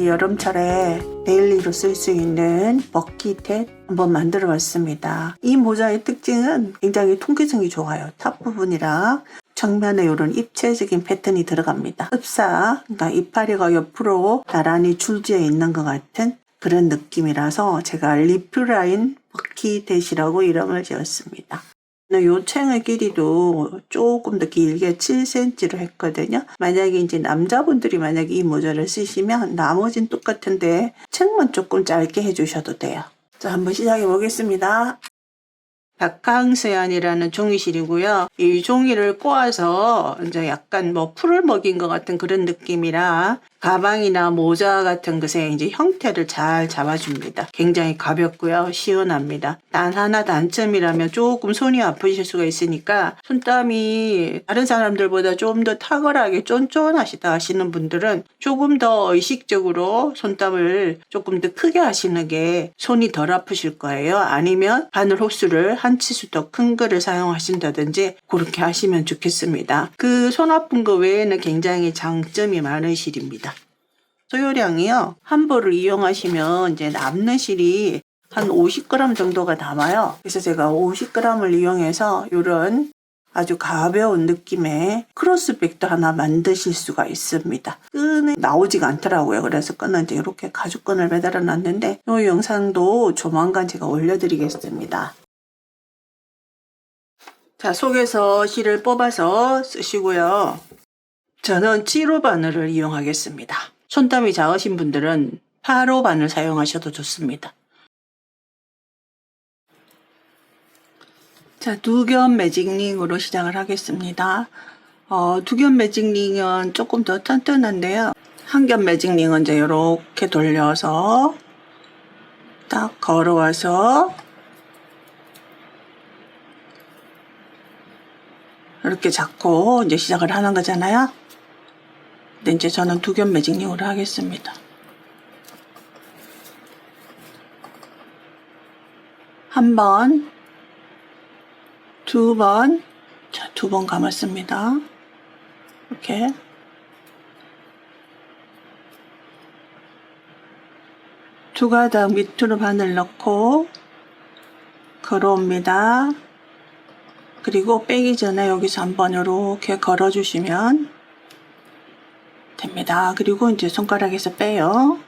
여름철에 데일리로 쓸 수 있는 버킷햇 한번 만들어 봤습니다. 이 모자의 특징은 굉장히 통기성이 좋아요. 탑 부분이랑 정면에 이런 입체적인 패턴이 들어갑니다. 흡사, 그러니까 이파리가 옆으로 나란히 줄지어 있는 것 같은 그런 느낌이라서 제가 리프라인 버킷햇이라고 이름을 지었습니다. 요 챙의 길이도 조금 더 길게 7cm로 했거든요. 만약에 이제 남자분들이 만약에 이 모자를 쓰시면 나머지는 똑같은데 챙만 조금 짧게 해주셔도 돼요. 자, 한번 시작해 보겠습니다. 박항서연이라는 종이실이고요. 이 종이를 꼬아서 이제 약간 뭐 풀을 먹인 것 같은 그런 느낌이라 가방이나 모자 같은 것에 이제 형태를 잘 잡아줍니다. 굉장히 가볍고요. 시원합니다. 단 하나 단점이라면 조금 손이 아프실 수가 있으니까 손땀이 다른 사람들보다 좀 더 탁월하게 쫀쫀하시다 하시는 분들은 조금 더 의식적으로 손땀을 조금 더 크게 하시는 게 손이 덜 아프실 거예요. 아니면 바늘 호스를 한 치수 더 큰 거를 사용하신다든지 그렇게 하시면 좋겠습니다. 그 손 아픈 거 외에는 굉장히 장점이 많은 실입니다. 소요량이요. 한 벌을 이용하시면 이제 남는 실이 한 50g 정도가 남아요. 그래서 제가 50g을 이용해서 이런 아주 가벼운 느낌의 크로스백도 하나 만드실 수가 있습니다. 끈이 나오지가 않더라고요. 그래서 끈은 이제 이렇게 가죽끈을 매달아 놨는데 이 영상도 조만간 제가 올려드리겠습니다. 자, 속에서 실을 뽑아서 쓰시고요. 저는 7호 바늘을 이용하겠습니다. 손땀이 작으신 분들은 8호 바늘 사용하셔도 좋습니다. 자, 두겹 매직링으로 시작을 하겠습니다. 두겹 매직링은 조금 더 튼튼한데요. 한 겹 매직링은 이제 이렇게 돌려서 딱 걸어와서 이렇게 잡고 이제 시작을 하는 거잖아요. 근데 이제 저는 두 겹 매직링으로 하겠습니다. 한 번, 두 번, 자, 두 번 감았습니다. 이렇게. 두 가닥 밑으로 바늘 넣고 걸어옵니다. 그리고 빼기 전에 여기서 한번 이렇게 걸어주시면 됩니다. 그리고 이제 손가락에서 빼요.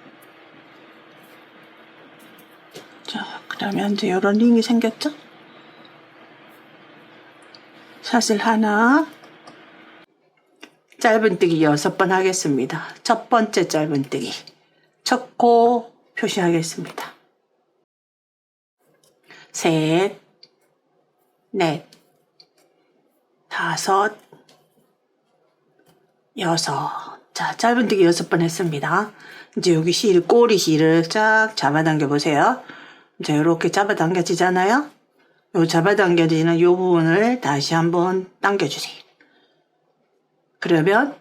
자, 그러면 이제 이런 링이 생겼죠? 사슬 하나, 짧은뜨기 6번 하겠습니다. 첫 번째 짧은뜨기, 첫 코 표시하겠습니다. 셋, 넷, 다섯, 여섯. 자, 짧은뜨기 6번 했습니다. 이제 여기 실, 꼬리 실을 쫙 잡아당겨 보세요. 이제 이렇게 잡아당겨지잖아요. 요 잡아당겨지는 요 부분을 다시 한번 당겨주세요. 그러면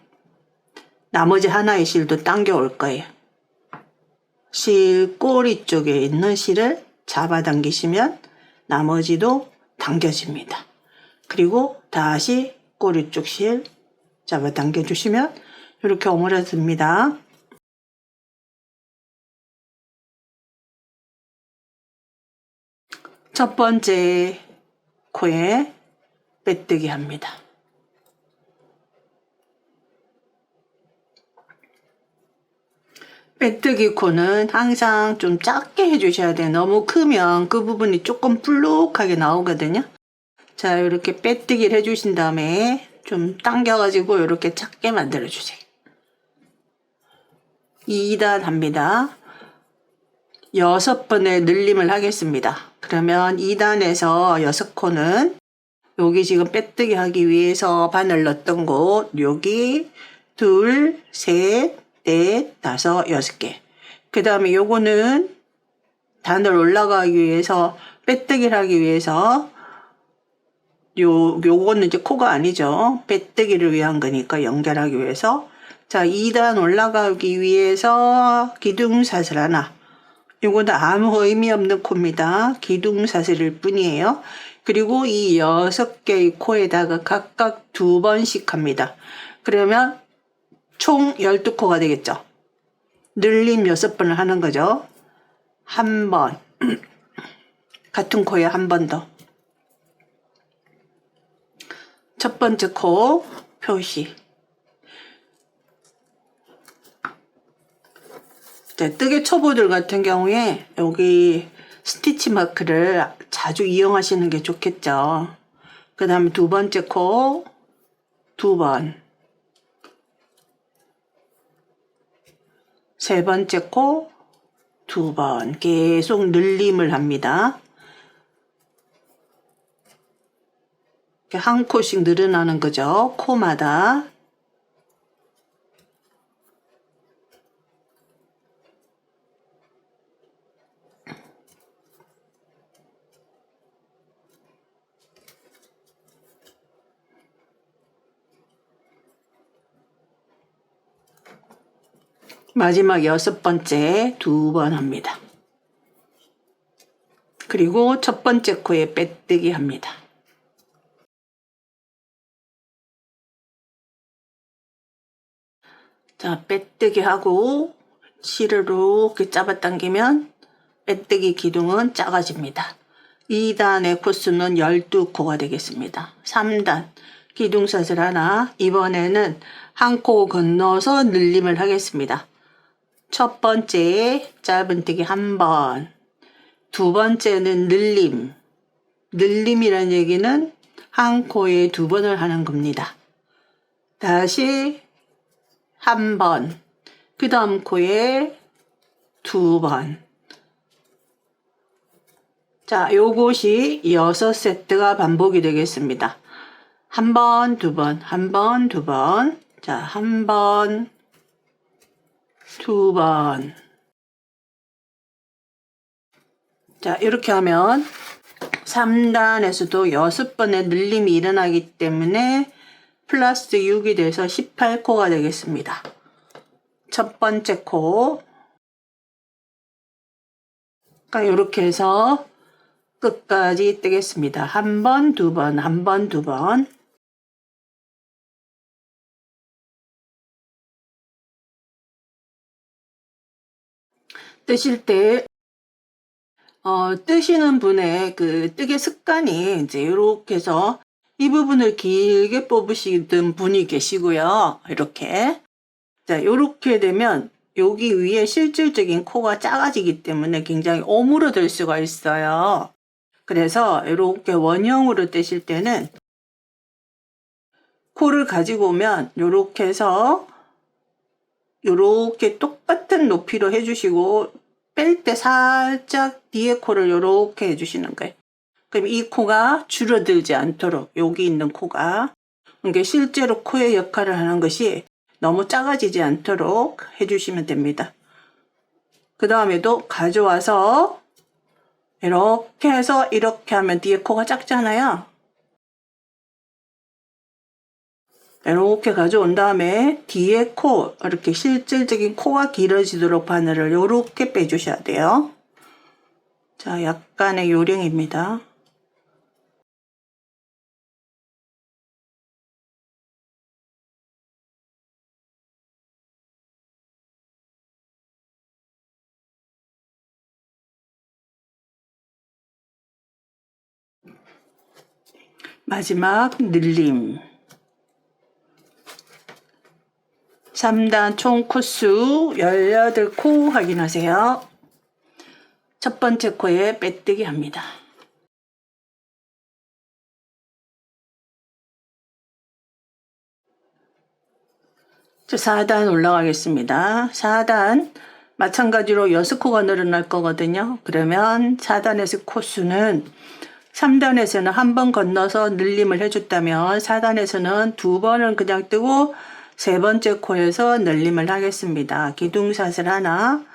나머지 하나의 실도 당겨 올 거예요. 실 꼬리 쪽에 있는 실을 잡아당기시면 나머지도 당겨집니다. 그리고 다시 꼬리 쪽 실 잡아당겨 주시면 이렇게 오므려집니다. 첫 번째 코에 빼뜨기 합니다. 빼뜨기 코는 항상 좀 작게 해주셔야 돼요. 너무 크면 그 부분이 조금 불룩하게 나오거든요. 자, 이렇게 빼뜨기를 해주신 다음에 좀 당겨가지고 이렇게 작게 만들어주세요. 2단 합니다. 6번의 늘림을 하겠습니다. 그러면 2단에서 6코는 여기 지금 빼뜨기 하기 위해서 바늘 넣었던 곳 여기 둘, 셋, 넷, 다섯, 6개. 그 다음에 요거는 단을 올라가기 위해서 빼뜨기를 하기 위해서 요거는 이제 코가 아니죠. 빼뜨기를 위한 거니까 연결하기 위해서. 자, 2단 올라가기 위해서 기둥사슬 하나. 요거는 아무 의미 없는 코입니다. 기둥사슬일 뿐이에요. 그리고 이 6개의 코에다가 각각 2번씩 합니다. 그러면 총 12코가 되겠죠. 늘림 6번을 하는 거죠. 한 번, 같은 코에 한 번 더. 첫 번째 코 표시. 네, 뜨개 초보들 같은 경우에 여기 스티치 마크를 자주 이용하시는 게 좋겠죠. 그 다음에 두 번째 코 2번, 세 번째 코 2번 계속 늘림을 합니다. 한 코씩 늘어나는 거죠. 코마다. 마지막 6번째 2번 합니다. 그리고 첫 번째 코에 빼뜨기 합니다. 자, 빼뜨기 하고 실을 이렇게 잡아당기면 빼뜨기 기둥은 작아집니다. 2단의 코수는 12코가 되겠습니다. 3단 기둥샷을 하나, 이번에는 한 코 건너서 늘림을 하겠습니다. 첫 번째 짧은뜨기 한 번, 두 번째는 늘림. 늘림이라는 얘기는 한 코에 2번을 하는 겁니다. 다시 한 번, 그 다음 코에 2번. 자, 요것이 6세트가 반복이 되겠습니다. 한 번, 2번, 한 번, 2번. 자, 한 번, 2번. 자, 이렇게 하면 3단에서도 6번의 늘림이 일어나기 때문에 플러스 6이 돼서 18코가 되겠습니다. 첫 번째 코. 그러니까 이렇게 해서 끝까지 뜨겠습니다. 한 번, 2번, 한 번, 2번. 뜨실 때 뜨시는 분의 그 뜨개 습관이 이제 이렇게 해서 이 부분을 길게 뽑으시던 분이 계시고요. 이렇게. 자, 이렇게 되면 여기 위에 실질적인 코가 작아지기 때문에 굉장히 오므러들 수가 있어요. 그래서 이렇게 원형으로 뜨실 때는 코를 가지고 오면 이렇게 해서 이렇게 똑같은 높이로 해주시고 뺄 때 살짝 뒤에 코를 이렇게 해주시는 거예요. 그럼 이 코가 줄어들지 않도록 여기 있는 코가 이게 실제로 코의 역할을 하는 것이 너무 작아지지 않도록 해주시면 됩니다. 그 다음에도 가져와서 이렇게 해서 이렇게 하면 뒤에 코가 작잖아요. 이렇게 가져온 다음에 뒤에 코, 이렇게 실질적인 코가 길어지도록 바늘을 이렇게 빼주셔야 돼요. 자, 약간의 요령입니다. 마지막 늘림. 3단 총 코수 18코 확인하세요. 첫 번째 코에 빼뜨기 합니다. 자, 4단 올라가겠습니다. 4단 마찬가지로 6코가 늘어날 거거든요. 그러면 4단에서 코수는 3단에서는 한 번 건너서 늘림을 해줬다면 4단에서는 2번은 그냥 뜨고 세 번째 코에서 늘림을 하겠습니다. 기둥샷을 하나,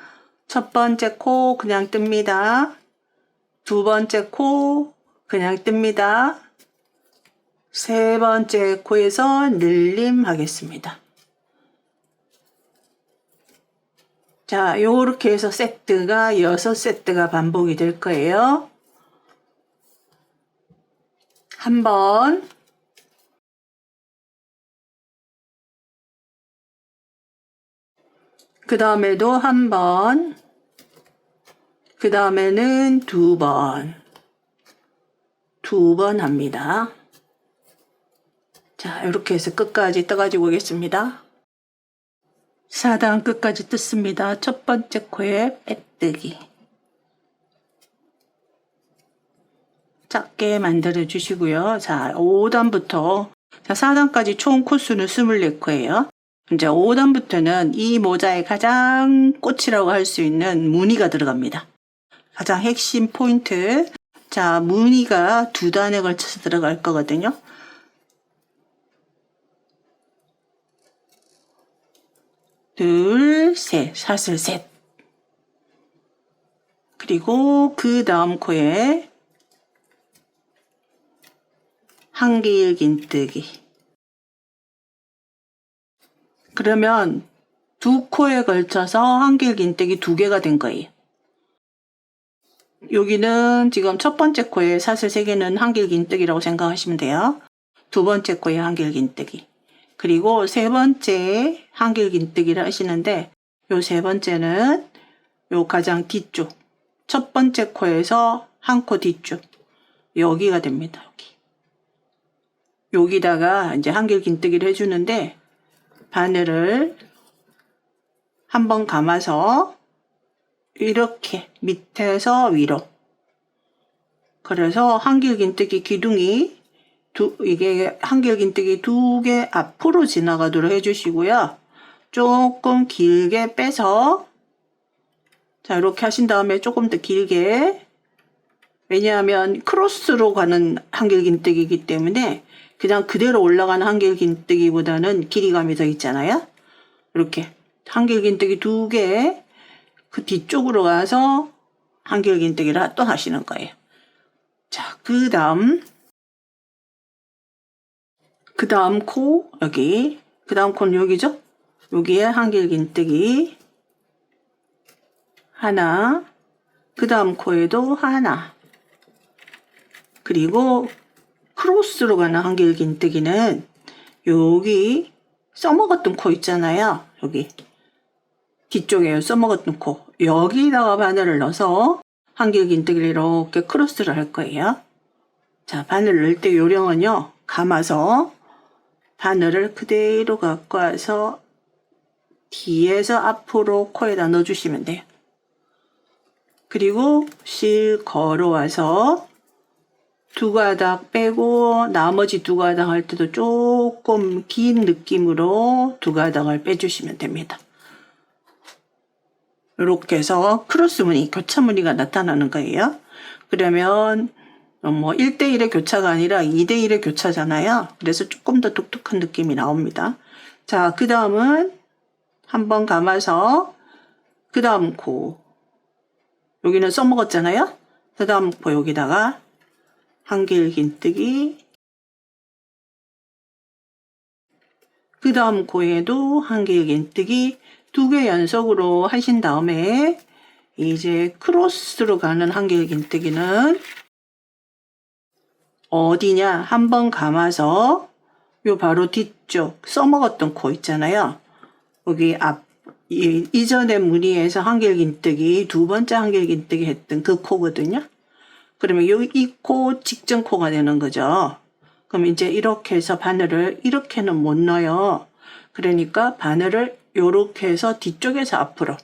첫 번째 코 그냥 뜹니다. 두 번째 코 그냥 뜹니다. 세 번째 코에서 늘림 하겠습니다. 자, 요렇게 해서 세트가 6세트가 반복이 될 거예요. 한 번, 그 다음에도 한 번, 그 다음에는 두 번 합니다. 자, 이렇게 해서 끝까지 떠가지고 오겠습니다. 4단 끝까지 뜯습니다. 첫 번째 코에 빼뜨기. 작게 만들어 주시고요. 자, 5단부터 자, 4단까지 총 코수는 24코예요. 이제 5단부터는 이 모자의 가장 꽃이라고 할 수 있는 무늬가 들어갑니다. 가장 핵심 포인트. 자, 무늬가 2단에 걸쳐서 들어갈 거거든요. 둘, 셋, 사슬 셋. 그리고 그 다음 코에 한길긴뜨기. 그러면 두 코에 걸쳐서 한길긴뜨기 2개가 된 거예요. 여기는 지금 첫 번째 코에 사슬 3개는 한길긴뜨기라고 생각하시면 돼요. 두 번째 코에 한길긴뜨기. 그리고 세 번째 한길긴뜨기를 하시는데 요 세 번째는 요 가장 뒤쪽 첫 번째 코에서 한 코 뒤쪽 여기가 됩니다. 여기다가 이제 한길긴뜨기를 해주는데 바늘을 한번 감아서 이렇게 밑에서 위로 그래서 한길긴뜨기 기둥이 이게 한길긴뜨기 2개 앞으로 지나가도록 해주시고요. 조금 길게 빼서 자 이렇게 하신 다음에 조금 더 길게 왜냐하면 크로스로 가는 한길긴뜨기이기 때문에 그냥 그대로 올라가는 한길긴뜨기보다는 길이감이 더 있잖아요. 이렇게 한길긴뜨기 2개 그 뒤쪽으로 가서 한길긴뜨기를 또 하시는 거예요. 자, 그 다음 코 여기 그 다음 코는 여기죠. 여기에 한길긴뜨기 하나 그 다음 코에도 하나 그리고 크로스로 가는 한길긴뜨기는 여기 써먹었던 코 있잖아요. 여기 뒤쪽에 써먹었던 코 여기다가 바늘을 넣어서 한길긴뜨기를 이렇게 크로스를 할 거예요. 자, 바늘 넣을 때 요령은요. 감아서 바늘을 그대로 갖고 와서 뒤에서 앞으로 코에다 넣어주시면 돼요. 그리고 실 걸어와서 2가닥 빼고 나머지 2가닥 할 때도 조금 긴 느낌으로 2가닥을 빼주시면 됩니다. 이렇게 해서 크로스 무늬, 교차 무늬가 나타나는 거예요. 그러면 뭐 1대1의 교차가 아니라 2대1의 교차잖아요. 그래서 조금 더 독특한 느낌이 나옵니다. 자, 그 다음은 한번 감아서 그 다음 코 여기는 써먹었잖아요. 그 다음 코 여기다가 한길긴뜨기 그 다음 코에도 한길긴뜨기 2개 연속으로 하신 다음에 이제 크로스로 가는 한길긴뜨기는 어디냐 한번 감아서 요 바로 뒤쪽 써먹었던 코 있잖아요. 여기 앞 이전의 무늬에서 한길긴뜨기 2번째 한길긴뜨기 했던 그 코거든요. 그러면 이 코 직전 코가 되는 거죠. 그럼 이제 이렇게 해서 바늘을 이렇게는 못 넣어요. 그러니까 바늘을 요렇게 해서 뒤쪽에서 앞으로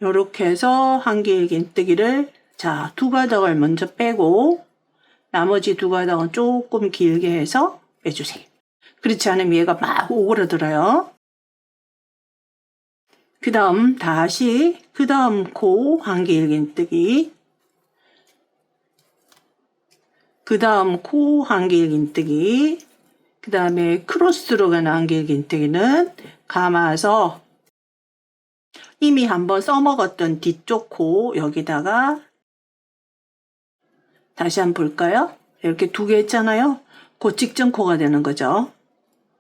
요렇게 해서 한길긴뜨기를 자 2가닥을 먼저 빼고 나머지 2가닥은 조금 길게 해서 빼주세요. 그렇지 않으면 얘가 막 오그라들어요. 그 다음 다시 그 다음 코 한길긴뜨기 그 다음 코 한길긴뜨기 그 다음에 크로스로 가는 한길긴뜨기는 감아서 이미 한번 써먹었던 뒤쪽 코 여기다가 다시 한번 볼까요? 이렇게 2개 했잖아요. 그 직전 코가 되는 거죠.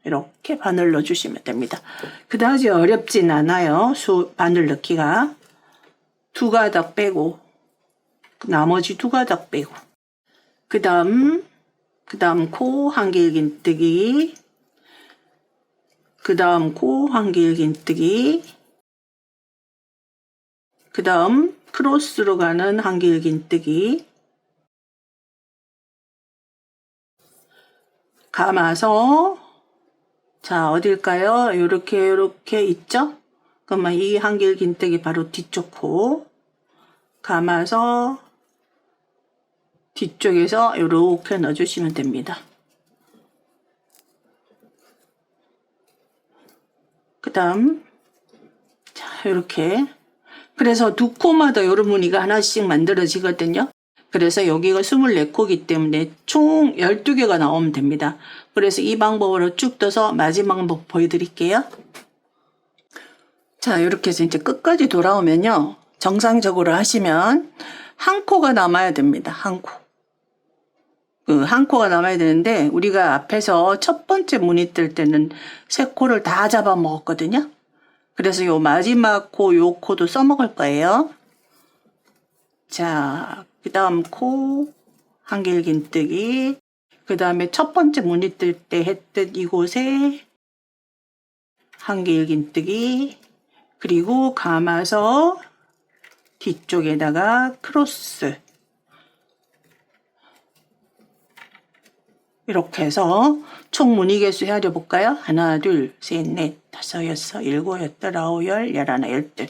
이렇게 바늘 넣어주시면 됩니다. 그다지 어렵진 않아요. 바늘 넣기가 2가닥 빼고 나머지 2가닥 빼고 그 다음 코 한길긴뜨기 그 다음 코 한길긴뜨기 그 다음 크로스로 가는 한길긴뜨기 감아서 자 어딜까요? 요렇게 있죠? 그러면 이 한길긴뜨기 바로 뒤쪽 코 감아서 뒤쪽에서 요렇게 넣어주시면 됩니다. 그 다음 자 요렇게 그래서 두 코마다 요런 무늬가 하나씩 만들어지거든요. 그래서 여기가 24코기 때문에 총 12개가 나오면 됩니다. 그래서 이 방법으로 쭉 떠서 마지막 방법 보여드릴게요. 자 이렇게 해서 이제 끝까지 돌아오면요. 정상적으로 하시면 한 코가 남아야 됩니다. 한 코. 그 한 코가 남아야 되는데 우리가 앞에서 첫 번째 무늬 뜰 때는 세 코를 다 잡아먹었거든요. 그래서 요 마지막 코, 요 코도 써먹을 거예요. 자, 그 다음 코, 한길긴뜨기. 그 다음에 첫 번째 무늬 뜰 때 했던 이곳에 한길긴뜨기. 그리고 감아서 뒤쪽에다가 크로스. 이렇게 해서 총 무늬 개수 헤아려 볼까요? 하나, 둘, 셋, 넷, 다섯, 여섯, 일곱, 여덟, 아홉, 열, 열하나, 열둘.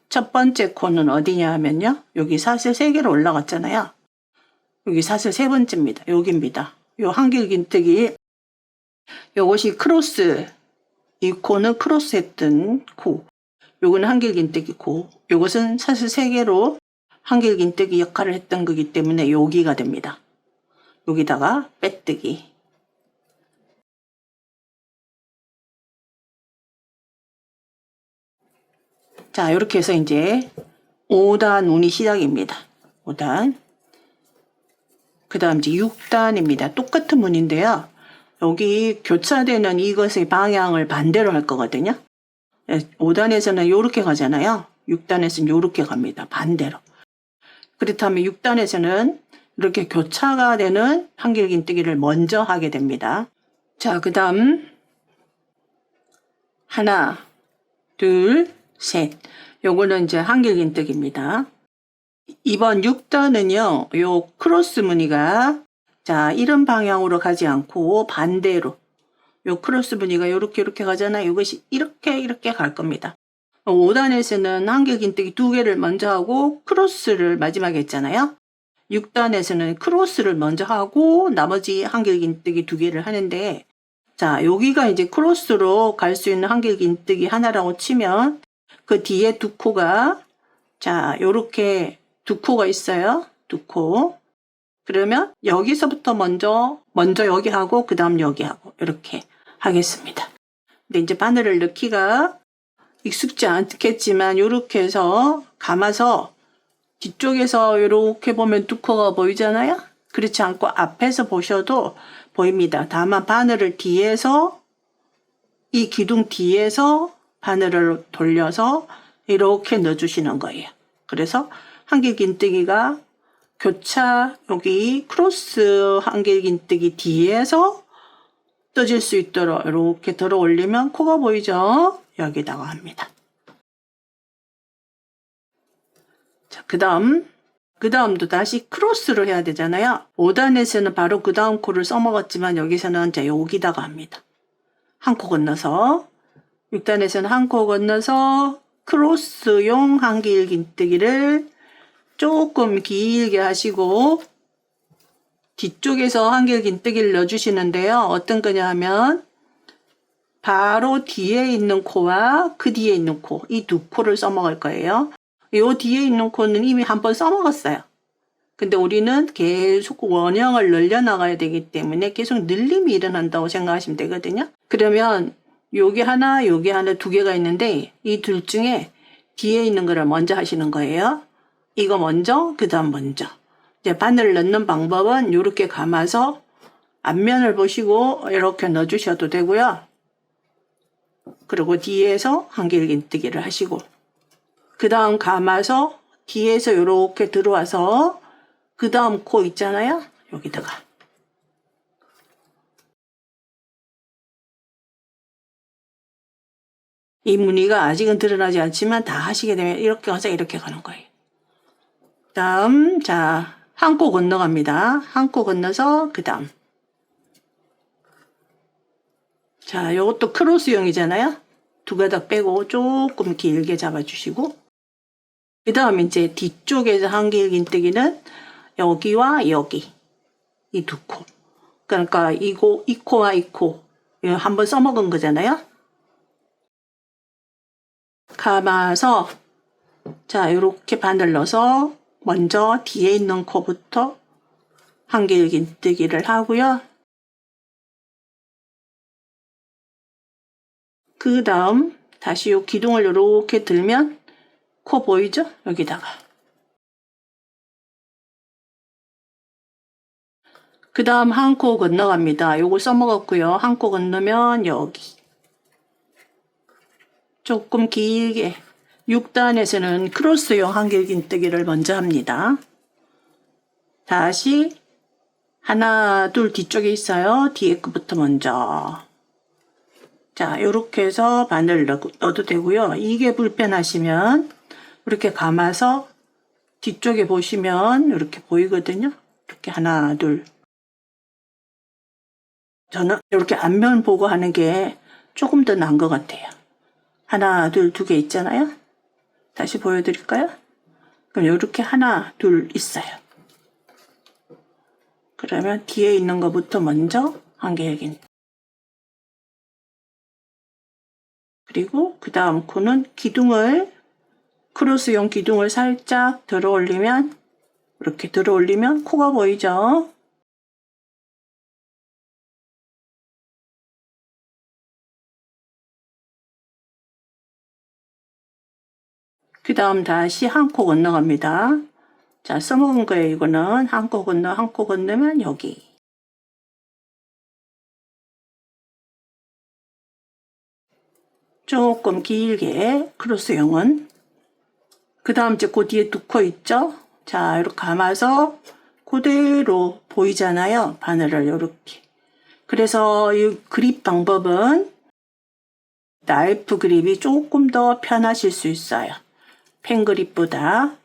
첫 번째 코는 어디냐 하면요. 여기 사슬 3개로 올라갔잖아요. 여기 사슬 세 번째입니다. 여기입니다. 요 한길긴뜨기. 요것이 크로스. 이 코는 크로스 했던 코. 요거는 한길긴뜨기 코. 요것은 사슬 3개로 한길긴뜨기 역할을 했던 거기 때문에 여기가 됩니다. 여기다가 빼뜨기. 자, 이렇게 해서 이제 5단 운이 시작입니다. 5단. 그 다음 이제 6단입니다. 똑같은 문인데요. 여기 교차되는 이것의 방향을 반대로 할 거거든요. 5단에서는 이렇게 가잖아요. 6단에서는 이렇게 갑니다. 반대로. 그렇다면 6단에서는 이렇게 교차가 되는 한길긴뜨기를 먼저 하게 됩니다. 자, 그 다음 하나, 둘, 셋. 요거는 이제 한길긴뜨기입니다. 이번 6단은요, 요 크로스 무늬가 자 이런 방향으로 가지 않고 반대로 요 크로스 무늬가 이렇게 가잖아요. 이것이 이렇게 갈 겁니다. 5단에서는 한길긴뜨기 2개를 먼저 하고 크로스를 마지막에 했잖아요. 6단에서는 크로스를 먼저 하고 나머지 한길긴뜨기 2개를 하는데 자 여기가 이제 크로스로 갈 수 있는 한길긴뜨기 하나라고 치면 그 뒤에 두 코가 자 요렇게 두 코가 있어요. 두 코. 그러면 여기서부터 먼저 여기 하고 그 다음 여기 하고 이렇게 하겠습니다. 근데 이제 바늘을 넣기가 익숙지 않겠지만 이렇게 해서 감아서 뒤쪽에서 이렇게 보면 두 코가 보이잖아요. 그렇지 않고 앞에서 보셔도 보입니다. 다만 바늘을 뒤에서 이 기둥 뒤에서 바늘을 돌려서 이렇게 넣어주시는 거예요. 그래서 한길긴뜨기가 교차 여기 크로스 한길긴뜨기 뒤에서 떠질 수 있도록 이렇게 들어 올리면 코가 보이죠? 여기다가 합니다. 자, 그 다음도 다시 크로스를 해야 되잖아요. 5단에서는 바로 그 다음 코를 써먹었지만 여기서는 이제 여기다가 합니다. 한 코 건너서 6단에서는 한 코 건너서 크로스용 한길긴뜨기를 조금 길게 하시고 뒤쪽에서 한길긴뜨기를 넣어주시는데요. 어떤 거냐 하면 바로 뒤에 있는 코와 그 뒤에 있는 코, 이 두 코를 써먹을 거예요. 이 뒤에 있는 코는 이미 한번 써먹었어요. 근데 우리는 계속 원형을 늘려나가야 되기 때문에 계속 늘림이 일어난다고 생각하시면 되거든요. 그러면 여기 하나, 여기 하나 두 개가 있는데 이 둘 중에 뒤에 있는 거를 먼저 하시는 거예요. 이거 먼저, 그 다음 먼저. 이제 바늘을 넣는 방법은 이렇게 감아서 앞면을 보시고 이렇게 넣어주셔도 되고요. 그리고 뒤에서 한길긴뜨기를 하시고 그 다음 감아서 뒤에서 이렇게 들어와서 그 다음 코 있잖아요. 여기다가 이 무늬가 아직은 드러나지 않지만 다 하시게 되면 이렇게 가서 이렇게 가는 거예요. 다음, 자, 한 코 건너갑니다. 한 코 건너서 그 다음. 자, 요것도 크로스형이잖아요. 두 가닥 빼고 조금 길게 잡아주시고, 그 다음 이제 뒤쪽에서 한길긴뜨기는 여기와 여기, 이 두 코. 그러니까 이 코와 이 코, 이거 한번 써먹은 거잖아요. 감아서, 자, 요렇게 바늘 넣어서 먼저 뒤에 있는 코부터 한길긴뜨기를 하고요. 그 다음 다시 요 기둥을 이렇게 들면 코 보이죠? 여기다가. 그 다음 한 코 건너갑니다. 요거 써먹었고요. 한 코 건너면 여기. 조금 길게 6단에서는 크로스형 한길긴뜨기를 먼저 합니다. 다시 하나 둘 뒤쪽에 있어요. 뒤에 거부터 먼저. 자, 요렇게 해서 바늘 넣어도 되고요. 이게 불편하시면 이렇게 감아서 뒤쪽에 보시면 이렇게 보이거든요. 이렇게 하나 둘. 저는 이렇게 앞면 보고 하는 게 조금 더 나은 것 같아요. 하나 둘 두 개 있잖아요. 다시 보여드릴까요? 그럼 이렇게 하나 둘 있어요. 그러면 뒤에 있는 것부터 먼저 한길긴. 그리고 그 다음 코는 기둥을 크로스형 기둥을 살짝 들어 올리면 이렇게 들어 올리면 코가 보이죠? 그 다음 다시 한 코 건너갑니다. 자, 써먹은 거예요. 이거는 한 코 건너면 여기. 조금 길게 크로스형은. 그 다음 이제 그 뒤에 두 코 있죠? 자, 이렇게 감아서 그대로 보이잖아요. 바늘을 이렇게. 그래서 이 그립 방법은 나이프 그립이 조금 더 편하실 수 있어요. 펜 그립보다.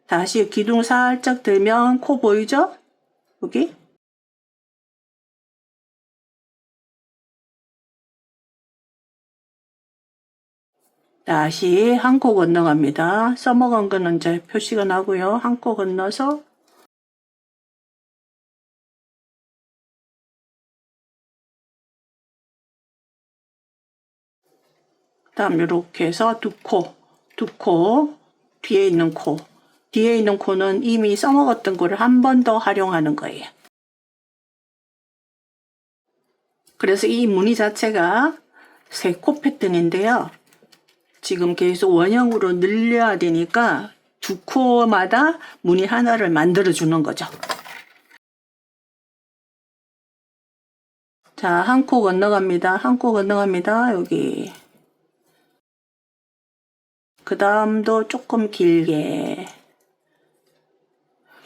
다시 기둥 살짝 들면 코 보이죠? 여기. 다시 한 코 건너갑니다. 써먹은 거는 이제 표시가 나고요. 한 코 건너서 다음 이렇게 해서 두 코, 뒤에 있는 코. 뒤에 있는 코는 이미 써먹었던 거를 한 번 더 활용하는 거예요. 그래서 이 무늬 자체가 세 코 패턴인데요. 지금 계속 원형으로 늘려야 되니까 두 코마다 무늬 하나를 만들어 주는 거죠. 자, 한 코 건너갑니다. 한 코 건너갑니다. 여기. 그 다음도 조금 길게.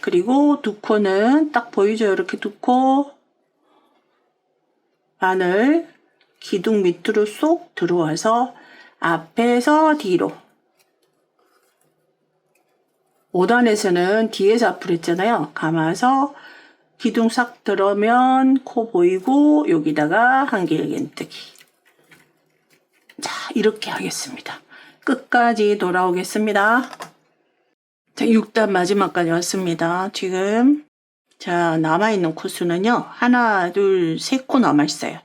그리고 두 코는 딱 보이죠? 이렇게 두 코. 바늘 기둥 밑으로 쏙 들어와서 앞에서 뒤로. 5단에서는 뒤에서 앞으로 했잖아요. 감아서 기둥 싹 들어오면 코 보이고 여기다가 한길긴뜨기. 자, 이렇게 하겠습니다. 끝까지 돌아오겠습니다. 자, 6단 마지막까지 왔습니다. 지금 자, 남아있는 코수는요. 하나, 둘, 세 코 남아있어요.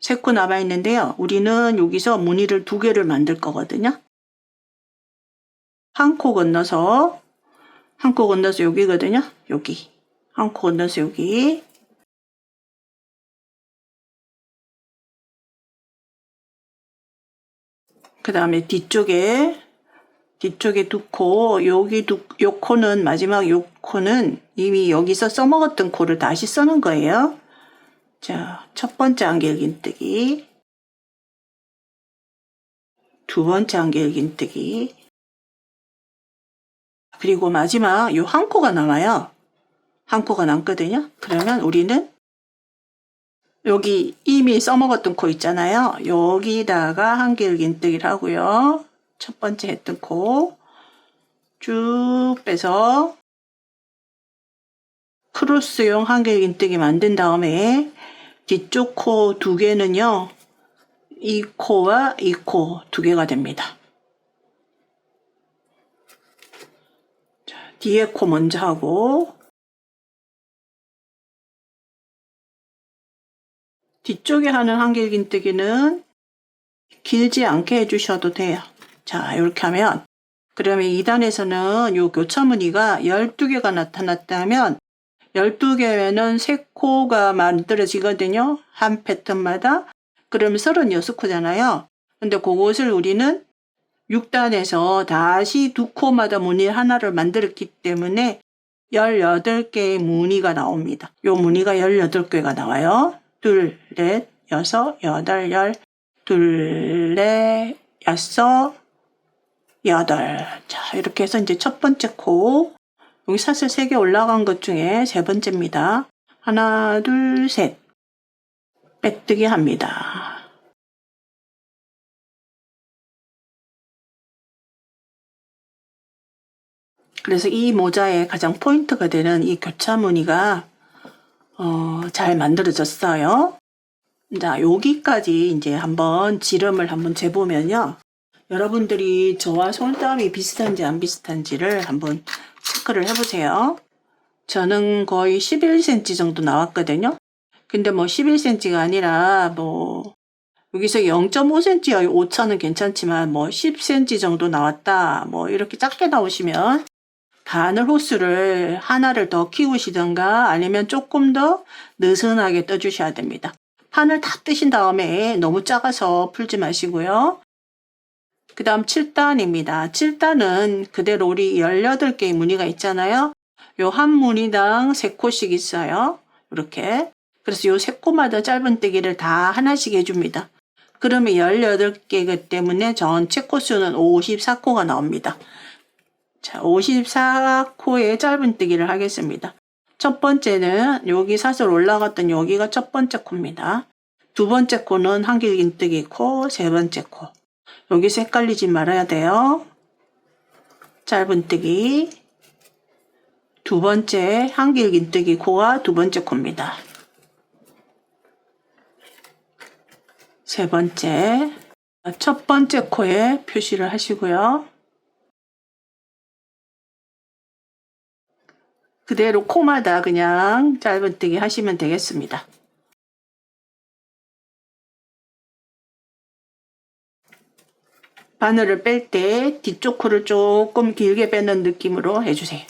세 코 남아있는데요. 우리는 여기서 무늬를 두 개를 만들 거거든요. 한 코 건너서 여기거든요. 여기. 한 코 건너서 여기. 그 다음에 뒤쪽에 두 코, 요 코는, 마지막 요 코는 이미 여기서 써먹었던 코를 다시 써는 거예요. 자, 첫 번째 한길긴뜨기, 두 번째 한길긴뜨기, 그리고 마지막 요 한 코가 남아요. 한 코가 남거든요. 그러면 우리는 여기 이미 써먹었던 코 있잖아요. 여기다가 한길긴뜨기를 하고요. 첫 번째 했던 코 쭉 빼서 크로스용 한길긴뜨기 만든 다음에 뒤쪽 코 두 개는요. 이 코와 이 코 두 개가 됩니다. 자, 뒤에 코 먼저 하고 뒤쪽에 하는 한길긴뜨기는 길지 않게 해주셔도 돼요. 자, 이렇게 하면 그러면 2단에서는 요 교차무늬가 12개가 나타났다면 12개면은 3코가 만들어지거든요. 한 패턴마다. 그러면 36코잖아요. 근데 그것을 우리는 6단에서 다시 2코마다 무늬 하나를 만들었기 때문에 18개의 무늬가 나옵니다. 요 무늬가 18개가 나와요. 둘, 넷, 여섯, 여덟, 열, 둘, 넷, 여섯, 여덟. 자, 이렇게 해서 이제 첫 번째 코, 여기 사슬 3개 올라간 것 중에 세 번째입니다. 하나, 둘, 셋. 빼뜨기 합니다. 그래서 이 모자의 가장 포인트가 되는 이 교차 무늬가 잘 만들어졌어요. 자, 여기까지 이제 한번 지름을 한번 재보면요. 여러분들이 저와 손땀이 비슷한지 안 비슷한지를 한번 체크를 해보세요. 저는 거의 11cm 정도 나왔거든요. 근데 뭐 11cm가 아니라 뭐 여기서 0.5cm 오차는 괜찮지만 뭐 10cm 정도 나왔다. 뭐 이렇게 작게 나오시면 바늘 호스를 하나를 더 키우시던가 아니면 조금 더 느슨하게 떠주셔야 됩니다. 판을 다 뜨신 다음에 너무 작아서 풀지 마시고요. 그 다음 7단입니다. 7단은 그대로 우리 18개의 무늬가 있잖아요. 요 한 무늬당 3코씩 있어요. 이렇게. 그래서 요 3코마다 짧은뜨기를 다 하나씩 해줍니다. 그러면 18개이기 때문에 전체 코수는 54코가 나옵니다. 자, 54코의 짧은뜨기를 하겠습니다. 첫 번째는 여기 사슬 올라갔던 여기가 첫 번째 코입니다. 두 번째 코는 한길긴뜨기 코, 세 번째 코. 여기서 헷갈리지 말아야 돼요. 짧은뜨기, 두 번째 한길긴뜨기 코가 두 번째 코입니다. 세 번째, 첫 번째 코에 표시를 하시고요. 그대로 코마다 그냥 짧은뜨기 하시면 되겠습니다. 바늘을 뺄 때 뒤쪽 코를 조금 길게 빼는 느낌으로 해주세요.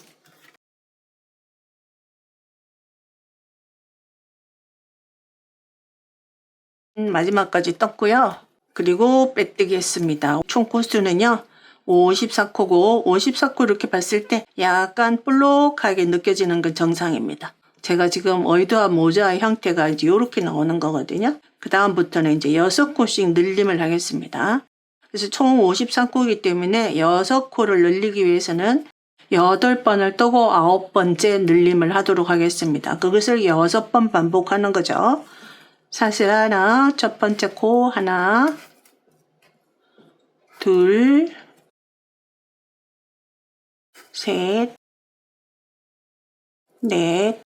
마지막까지 떴고요. 그리고 빼뜨기 했습니다. 총 코수는요. 54코고 54코 이렇게 봤을 때 약간 볼록하게 느껴지는 건 정상입니다. 제가 지금 의도한 모자의 형태가 이제 이렇게 나오는 거거든요. 그 다음부터는 이제 6코씩 늘림을 하겠습니다. 그래서 총 54코이기 때문에 6코를 늘리기 위해서는 8번을 뜨고 9번째 늘림을 하도록 하겠습니다. 그것을 6번 반복하는 거죠. 사슬 하나, 첫 번째 코 하나, 둘, 셋, 넷,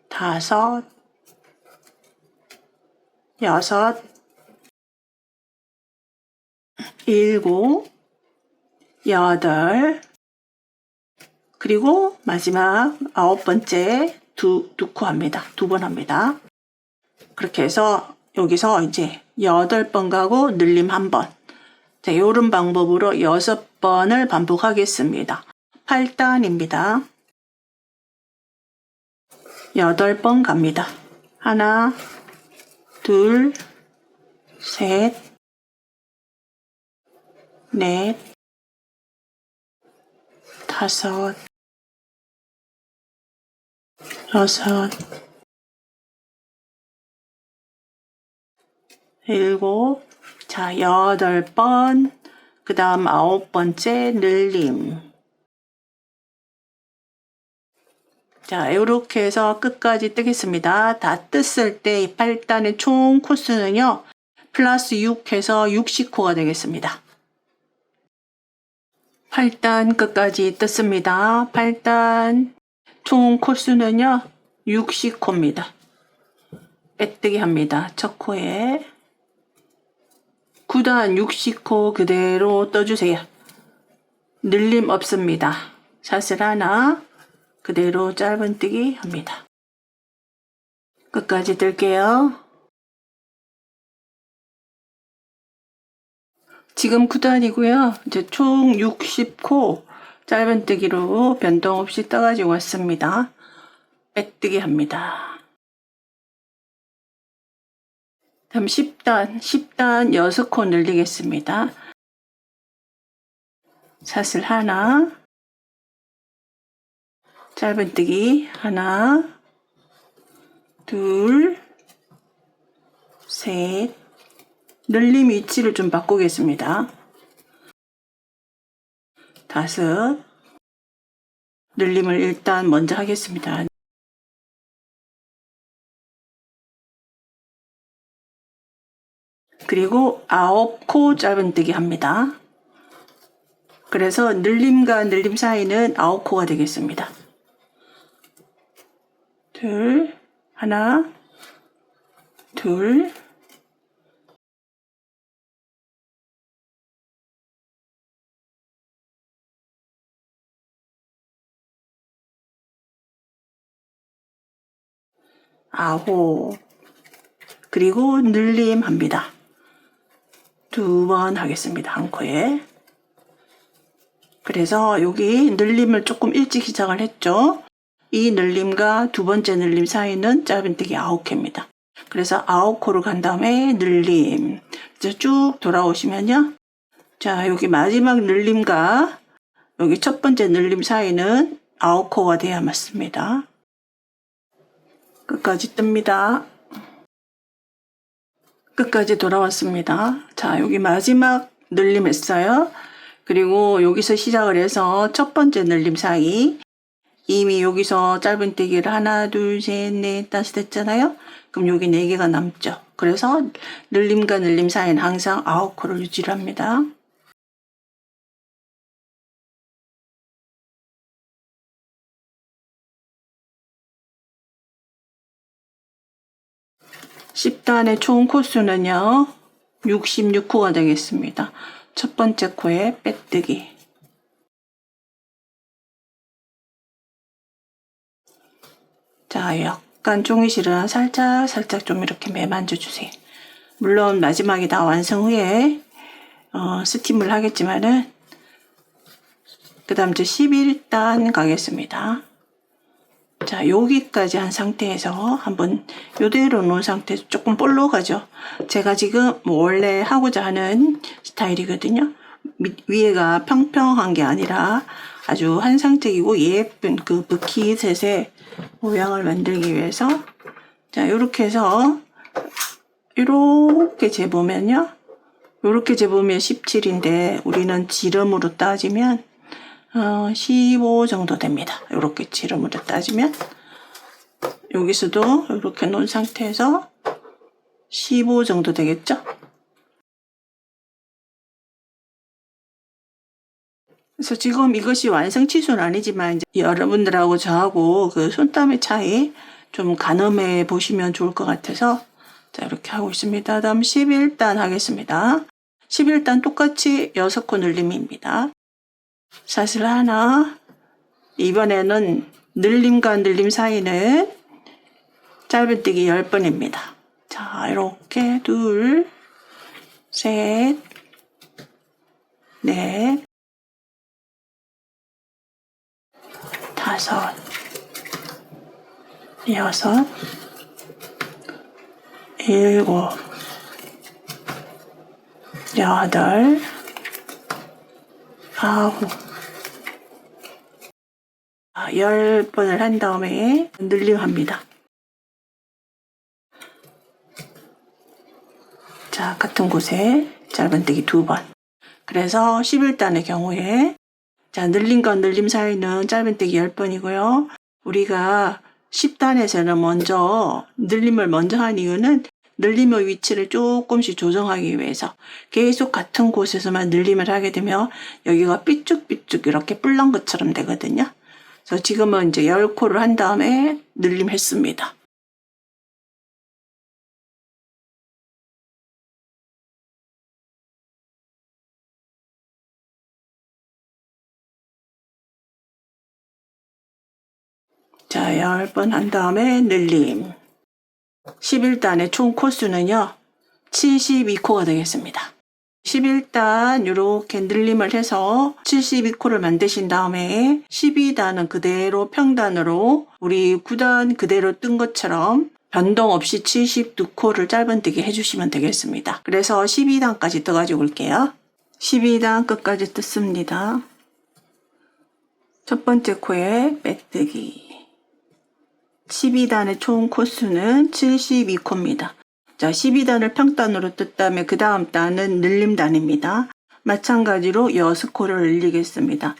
다섯, 여섯, 일곱, 여덟, 그리고 마지막 9번째 두 코 합니다. 2번 합니다. 그렇게 해서 여기서 이제 8번 가고 늘림 1번. 자, 요런 방법으로 6번을 반복하겠습니다. 8단입니다. 8번 갑니다. 하나, 둘, 셋, 넷, 다섯, 여섯, 일곱, 자, 8번, 그 다음 9번째 늘림. 자, 이렇게 해서 끝까지 뜨겠습니다. 다 떴을 때 이 8단의 총 코스는요, 플러스 6 해서 60코가 되겠습니다. 8단 끝까지 떴습니다. 8단 총 코스는요, 60코입니다. 빼뜨기 합니다. 첫 코에 9단 60코 그대로 떠주세요. 늘림 없습니다. 샷을 하나 그대로 짧은뜨기 합니다. 끝까지 뜰게요. 지금 9단이고요. 이제 총 60코 짧은뜨기로 변동 없이 떠가지고 왔습니다. 빼뜨기 합니다. 다음 10단 6코 늘리겠습니다. 샷을 하나, 짧은뜨기 하나, 둘, 셋, 늘림 위치를 좀 바꾸겠습니다. 다섯, 늘림을 일단 먼저 하겠습니다. 그리고 9코 짧은뜨기 합니다. 그래서 늘림과 늘림 사이는 9코가 되겠습니다. 둘, 하나, 둘, 아홉, 그리고 늘림 합니다. 2번 하겠습니다. 한 코에. 그래서 여기 늘림을 조금 일찍 시작을 했죠. 이 늘림과 두 번째 늘림 사이는 짧은뜨기 9개입니다. 그래서 9코를 간 다음에 늘림. 이제 쭉 돌아오시면요. 자, 여기 마지막 늘림과 여기 첫 번째 늘림 사이는 9코가 돼야 맞습니다. 끝까지 뜹니다. 끝까지 돌아왔습니다. 자, 여기 마지막 늘림 했어요. 그리고 여기서 시작을 해서 첫 번째 늘림 사이 이미 여기서 짧은뜨기를 하나, 둘, 셋, 넷, 다섯 했잖아요. 그럼 여기 4개가 남죠. 그래서 늘림과 늘림 사이는 항상 9코를 유지를 합니다. (10단의) 총 코수는요 66코가 되겠습니다. 첫 번째 코에 빼뜨기, 자, 약간 종이실은 살짝 좀 이렇게 매만져 주세요. 물론 마지막에 다 완성 후에 스팀을 하겠지만은 그 다음 이제 11단 가겠습니다. 자, 여기까지 한 상태에서 한번 이대로 놓은 상태에서 조금 볼록하죠. 제가 지금 원래 하고자 하는 스타일이거든요. 위에가 평평한 게 아니라 아주 한상적이고 예쁜 그 부키셋의 모양을 만들기 위해서, 자, 이렇게 해서 이렇게 재보면요. 이렇게 재보면 17인데 우리는 지름으로 따지면 15 정도 됩니다. 이렇게 지름으로 따지면 여기서도 이렇게 놓은 상태에서 15 정도 되겠죠? 그래서 지금 이것이 완성 치수는 아니지만 이제 여러분들하고 저하고 그 손땀의 차이 좀 가늠해 보시면 좋을 것 같아서 자, 이렇게 하고 있습니다. 다음 11단 하겠습니다. 11단 똑같이 6코 늘림입니다. 샷을 하나, 이번에는 늘림과 늘림 사이는 짧은뜨기 10번입니다. 자, 이렇게 둘, 셋, 넷, 다섯, 여섯, 일곱, 여덟, 아홉, 10번을 한 다음에 늘림합니다. 자, 같은 곳에 짧은뜨기 2번. 그래서 11단의 경우에 자, 늘림과 늘림 사이는 짧은뜨기 10번이고요. 우리가 10단에서는 먼저 늘림을 먼저 한 이유는 늘림의 위치를 조금씩 조정하기 위해서 계속 같은 곳에서만 늘림을 하게 되면 여기가 삐쭉삐쭉 이렇게 뿔난 것처럼 되거든요. 그래서 지금은 이제 10코를 한 다음에 늘림했습니다. 자, 10번 한 다음에 늘림. 11단의 총 코수는요, 72코가 되겠습니다. 11단 이렇게 늘림을 해서 72코를 만드신 다음에 12단은 그대로 평단으로 우리 9단 그대로 뜬 것처럼 변동 없이 72코를 짧은뜨기 해주시면 되겠습니다. 그래서 12단까지 떠가지고 올게요. 12단 끝까지 뜯습니다. 첫 번째 코에 빼뜨기. 12단의 총 코수는 72코입니다. 자, 12단을 평단으로 뜯다면 그 다음 단은 늘림단입니다. 마찬가지로 6코를 늘리겠습니다.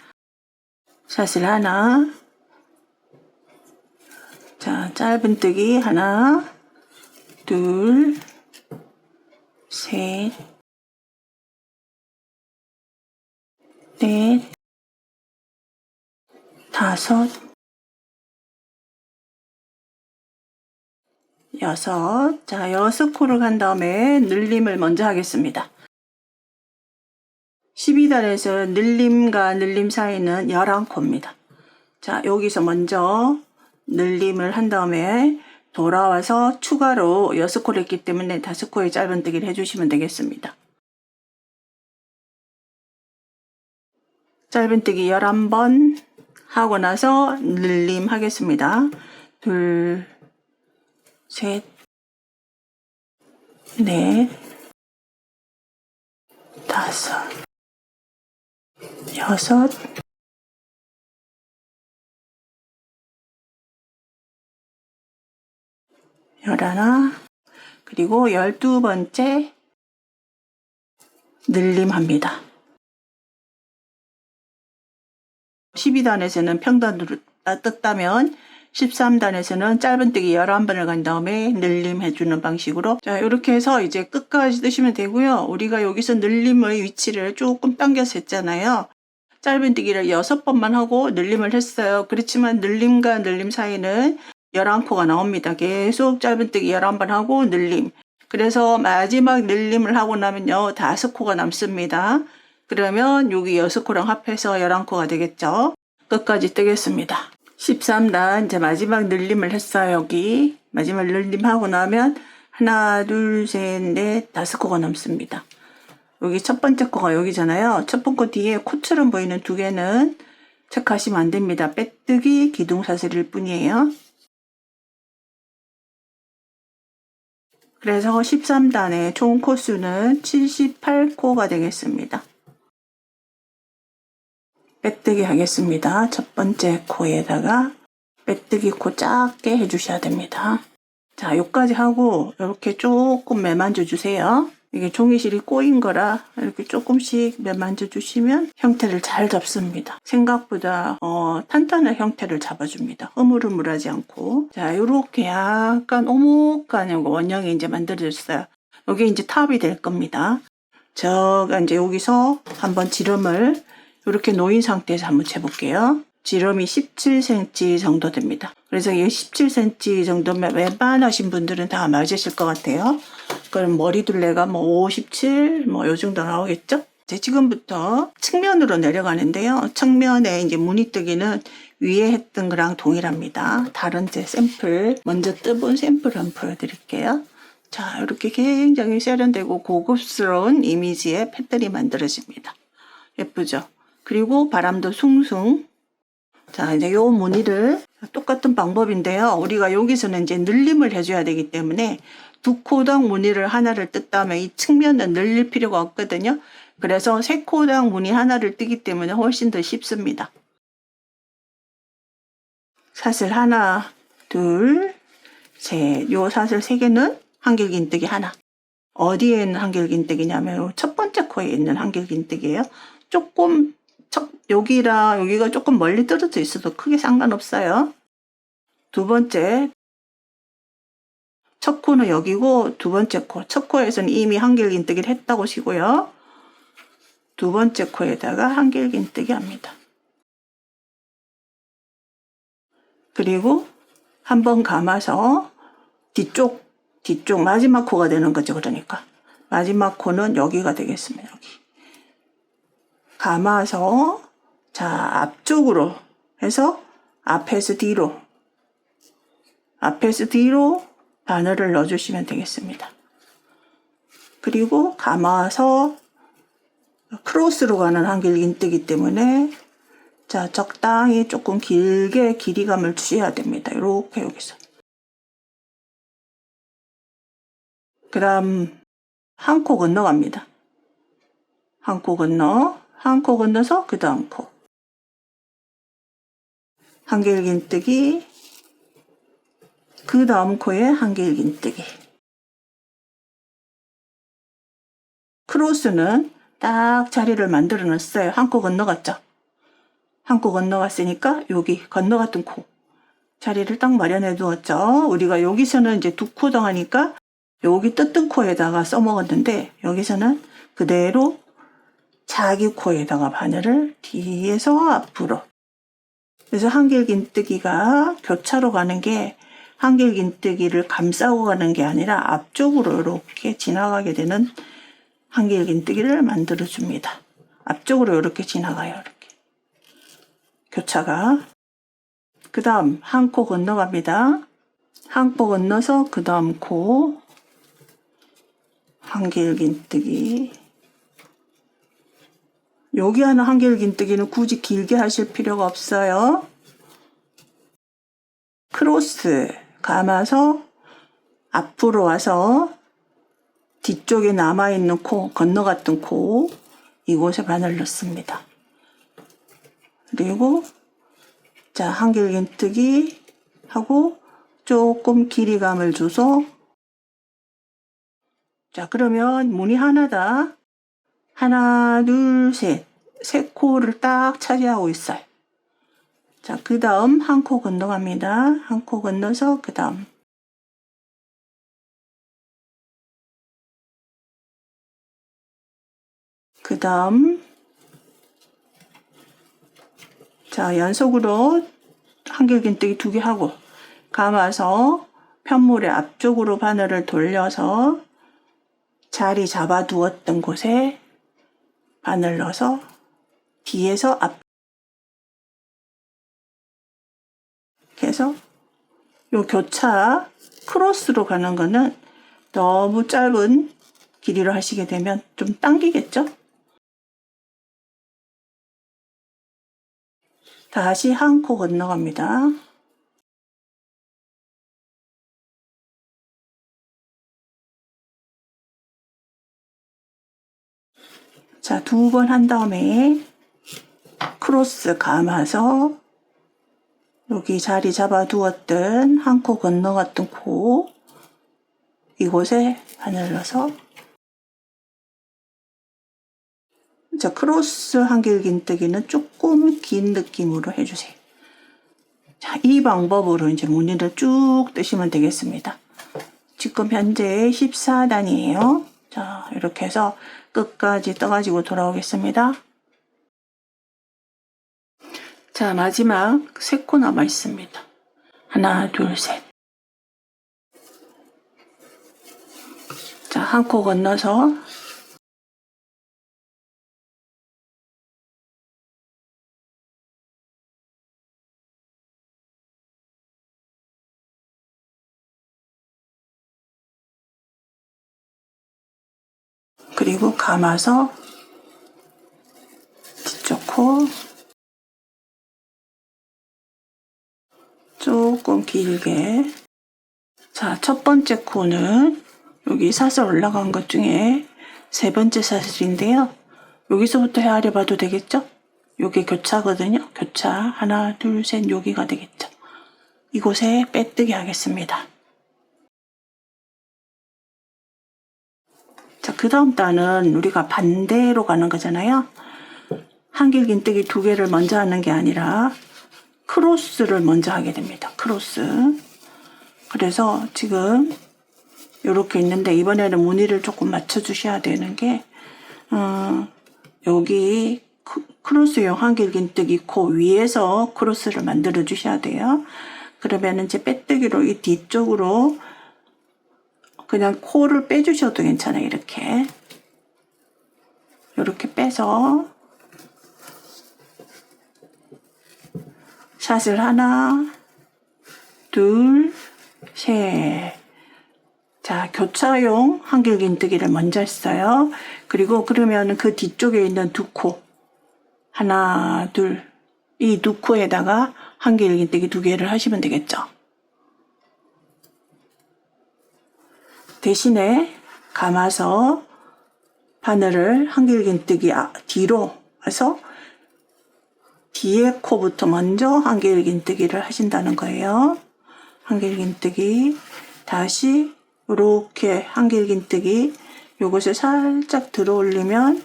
샷을 하나, 자, 짧은뜨기 하나, 둘, 셋, 넷, 다섯, 여섯. 자, 6코를 간 다음에 늘림을 먼저 하겠습니다. 12단에서 늘림과 늘림 사이는 11코입니다. 자, 여기서 먼저 늘림을 한 다음에 돌아와서 추가로 6코를 했기 때문에 5코의 짧은뜨기를 해주시면 되겠습니다. 짧은뜨기 11번 하고 나서 늘림 하겠습니다. 둘, 셋, 넷, 다섯, 여섯, 열하나, 그리고 12번째 늘림합니다. 12단에서는 평단으로 떴다면 13단에서는 짧은뜨기 11번을 간 다음에 늘림 해주는 방식으로, 자, 이렇게 해서 이제 끝까지 뜨시면 되고요. 우리가 여기서 늘림의 위치를 조금 당겨서 했잖아요. 짧은뜨기를 6번만 하고 늘림을 했어요. 그렇지만 늘림과 늘림 사이는 11코가 나옵니다. 계속 짧은뜨기 11번 하고 늘림. 그래서 마지막 늘림을 하고 나면요, 5코가 남습니다. 그러면 여기 6코랑 합해서 11코가 되겠죠. 끝까지 뜨겠습니다. 13단 이제 마지막 늘림을 했어요. 여기 마지막 늘림하고 나면 하나, 둘, 셋, 넷, 5코가 남습니다. 여기 첫 번째 코가 여기잖아요. 첫 번째 코 뒤에 코처럼 보이는 2개는 체크하시면 안 됩니다. 빼뜨기, 기둥사슬일 뿐이에요. 그래서 13단의 총 코수는 78코가 되겠습니다. 빼뜨기 하겠습니다. 첫 번째 코에다가 빼뜨기 코 작게 해주셔야 됩니다. 자, 여기까지 하고 이렇게 조금 매만져 주세요. 이게 종이실이 꼬인 거라 이렇게 조금씩 매만져 주시면 형태를 잘 잡습니다. 생각보다 탄탄한 형태를 잡아줍니다. 흐물흐물하지 않고. 자, 이렇게 약간 오목한 원형이 이제 만들어졌어요. 이게 이제 탑이 될 겁니다. 제가 이제 여기서 한번 지름을 이렇게 놓인 상태에서 한번 재볼게요. 지름이 17cm 정도 됩니다. 그래서 이 17cm 정도면 웬만하신 분들은 다 맞으실 것 같아요. 그럼 머리 둘레가 뭐 57, 뭐 요 정도 나오겠죠? 이제 지금부터 측면으로 내려가는데요. 측면에 이제 무늬뜨기는 위에 했던 거랑 동일합니다. 다른 제 샘플, 먼저 뜨본 샘플 한번 보여드릴게요. 자, 이렇게 굉장히 세련되고 고급스러운 이미지의 펫들이 만들어집니다. 예쁘죠? 그리고 바람도 숭숭. 자, 이제 요 무늬를 똑같은 방법인데요. 우리가 여기서는 이제 늘림을 해줘야 되기 때문에 2코당 무늬를 하나를 뜯다면 이 측면은 늘릴 필요가 없거든요. 그래서 3코당 무늬 하나를 뜨기 때문에 훨씬 더 쉽습니다. 사슬 하나, 둘, 셋. 요 사슬 3개는 한길긴뜨기 하나. 어디에 있는 한길긴뜨기냐면 첫 번째 코에 있는 한길긴뜨기예요. 조금 여기랑 여기가 조금 멀리 떨어져 있어도 크게 상관없어요. 두 번째, 첫 코는 여기고 두 번째 코. 첫 코에서는 이미 한길긴뜨기를 했다고 시고요. 두 번째 코에다가 한길긴뜨기 합니다. 그리고 한번 감아서 뒤쪽 마지막 코가 되는 거죠. 그러니까 마지막 코는 여기가 되겠습니다. 여기 감아서 자 앞쪽으로 해서 앞에서 뒤로 바늘을 넣어주시면 되겠습니다. 그리고 감아서 크로스로 가는 한길긴뜨기 때문에 자 적당히 조금 길게 길이감을 주셔야 됩니다. 이렇게 여기서. 그 다음 한 코 건너갑니다. 한 코 건너서 그 다음 코 한길긴뜨기, 그 다음 코에 한길긴뜨기. 크로스는 딱 자리를 만들어 놨어요. 한 코 건너갔죠. 한 코 건너갔으니까 여기 건너갔던 코 자리를 딱 마련해 두었죠. 우리가 여기서는 이제 두 코당 하니까 여기 뜯은 코에다가 써먹었는데 여기서는 그대로 자기 코에다가 바늘을 뒤에서 앞으로. 그래서 한길긴뜨기가 교차로 가는 게 한길긴뜨기를 감싸고 가는 게 아니라 앞쪽으로 이렇게 지나가게 되는 한길긴뜨기를 만들어 줍니다. 앞쪽으로 이렇게 지나가요. 이렇게 교차가. 그 다음 한 코 건너갑니다. 한 코 건너서 그 다음 코 한길긴뜨기. 여기 하는 한길긴뜨기는 굳이 길게 하실 필요가 없어요. 크로스 감아서 앞으로 와서 뒤쪽에 남아있는 코, 건너갔던 코 이곳에 바늘 넣습니다. 그리고 자 한길긴뜨기 하고 조금 길이감을 줘서 자 그러면 무늬 하나다. 하나, 둘, 셋 코를 딱 차지하고 있어요. 자, 그 다음 한 코 건너갑니다. 한 코 건너서 그 다음 자 연속으로 한길긴뜨기 2개 하고 감아서 편물의 앞쪽으로 바늘을 돌려서 자리 잡아 두었던 곳에 바늘 넣어서 뒤에서 앞 해서 요 교차 크로스로 가는 거는 너무 짧은 길이로 하시게 되면 좀 당기겠죠? 다시 한 코 건너갑니다. 자, 2번 한 다음에 크로스 감아서 여기 자리 잡아 두었던 한 코 건너갔던 코 이곳에 바늘 넣어서 자 크로스 한길긴뜨기는 조금 긴 느낌으로 해주세요. 자, 이 방법으로 이제 무늬를 쭉 뜨시면 되겠습니다. 지금 현재 14단이에요. 자, 이렇게 해서 끝까지 떠가지고 돌아오겠습니다. 자, 마지막 3코 남아 있습니다. 하나, 둘, 셋. 자, 한 코 건너서 그리고 감아서 뒤쪽 코 조금 길게. 자, 첫 번째 코는 여기 사슬 올라간 것 중에 세 번째 사슬인데요. 여기서부터 헤아려 봐도 되겠죠? 요게 교차거든요. 교차 하나, 둘, 셋 여기가 되겠죠. 이곳에 빼뜨기 하겠습니다. 자, 그 다음 단은 우리가 반대로 가는 거잖아요. 한길긴뜨기 2개를 먼저 하는 게 아니라 크로스를 먼저 하게 됩니다. 크로스. 그래서 지금 이렇게 있는데 이번에는 무늬를 조금 맞춰 주셔야 되는 게 여기 크로스용 한길긴뜨기 코 위에서 크로스를 만들어 주셔야 돼요. 그러면 이제 빼뜨기로 이 뒤쪽으로 그냥 코를 빼주셔도 괜찮아요. 이렇게 빼서 샷을 하나, 둘, 셋. 자, 교차용 한길긴뜨기를 먼저 했어요. 그리고 그러면 그 뒤쪽에 있는 두 코, 하나, 둘, 이 두 코에다가 한길긴뜨기 두 개를 하시면 되겠죠. 대신에 감아서 바늘을 한길긴뜨기 뒤로 와서 뒤에 코부터 먼저 한길긴뜨기를 하신다는 거예요. 한길긴뜨기 다시 이렇게 한길긴뜨기 요것을 살짝 들어 올리면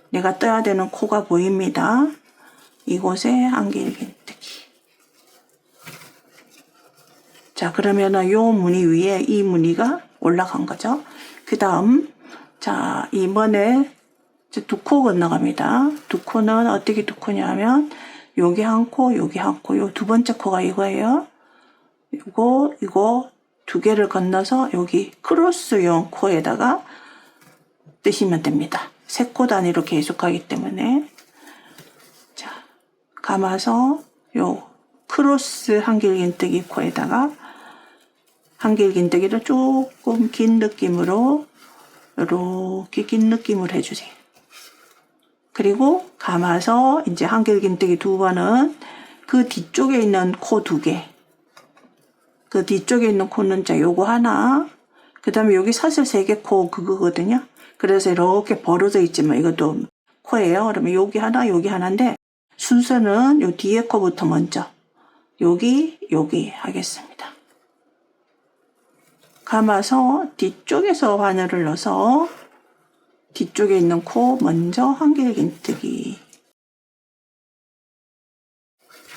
내가 떠야 되는 코가 보입니다. 이곳에 한길긴뜨기. 자, 그러면은 요 무늬 위에 이 무늬가 올라간 거죠. 그 다음 자, 이번에 두 코 건너갑니다. 두 코는 어떻게 두 코냐면 여기 한 코, 여기 한 코, 요 두 번째 코가 이거예요. 이거 두 개를 건너서 여기 크로스용 코에다가 뜨시면 됩니다. 세 코 단위로 계속 가기 때문에 자, 감아서 요 크로스 한길긴뜨기 코에다가 한길긴뜨기를 조금 긴 느낌으로 이렇게 긴 느낌을 해주세요. 그리고 감아서 이제 한길긴뜨기 두 번은 그 뒤쪽에 있는 코 두 개. 그 뒤쪽에 있는 코는 자 요거 하나. 그 다음에 여기 사슬 세 개 코 그거거든요. 그래서 이렇게 벌어져 있지만 이것도 코예요. 그러면 여기 하나, 여기 하나인데 순서는 요 뒤에 코부터 먼저 여기 하겠습니다. 감아서 뒤쪽에서 바늘을 넣어서 뒤쪽에 있는 코 먼저 한길긴뜨기.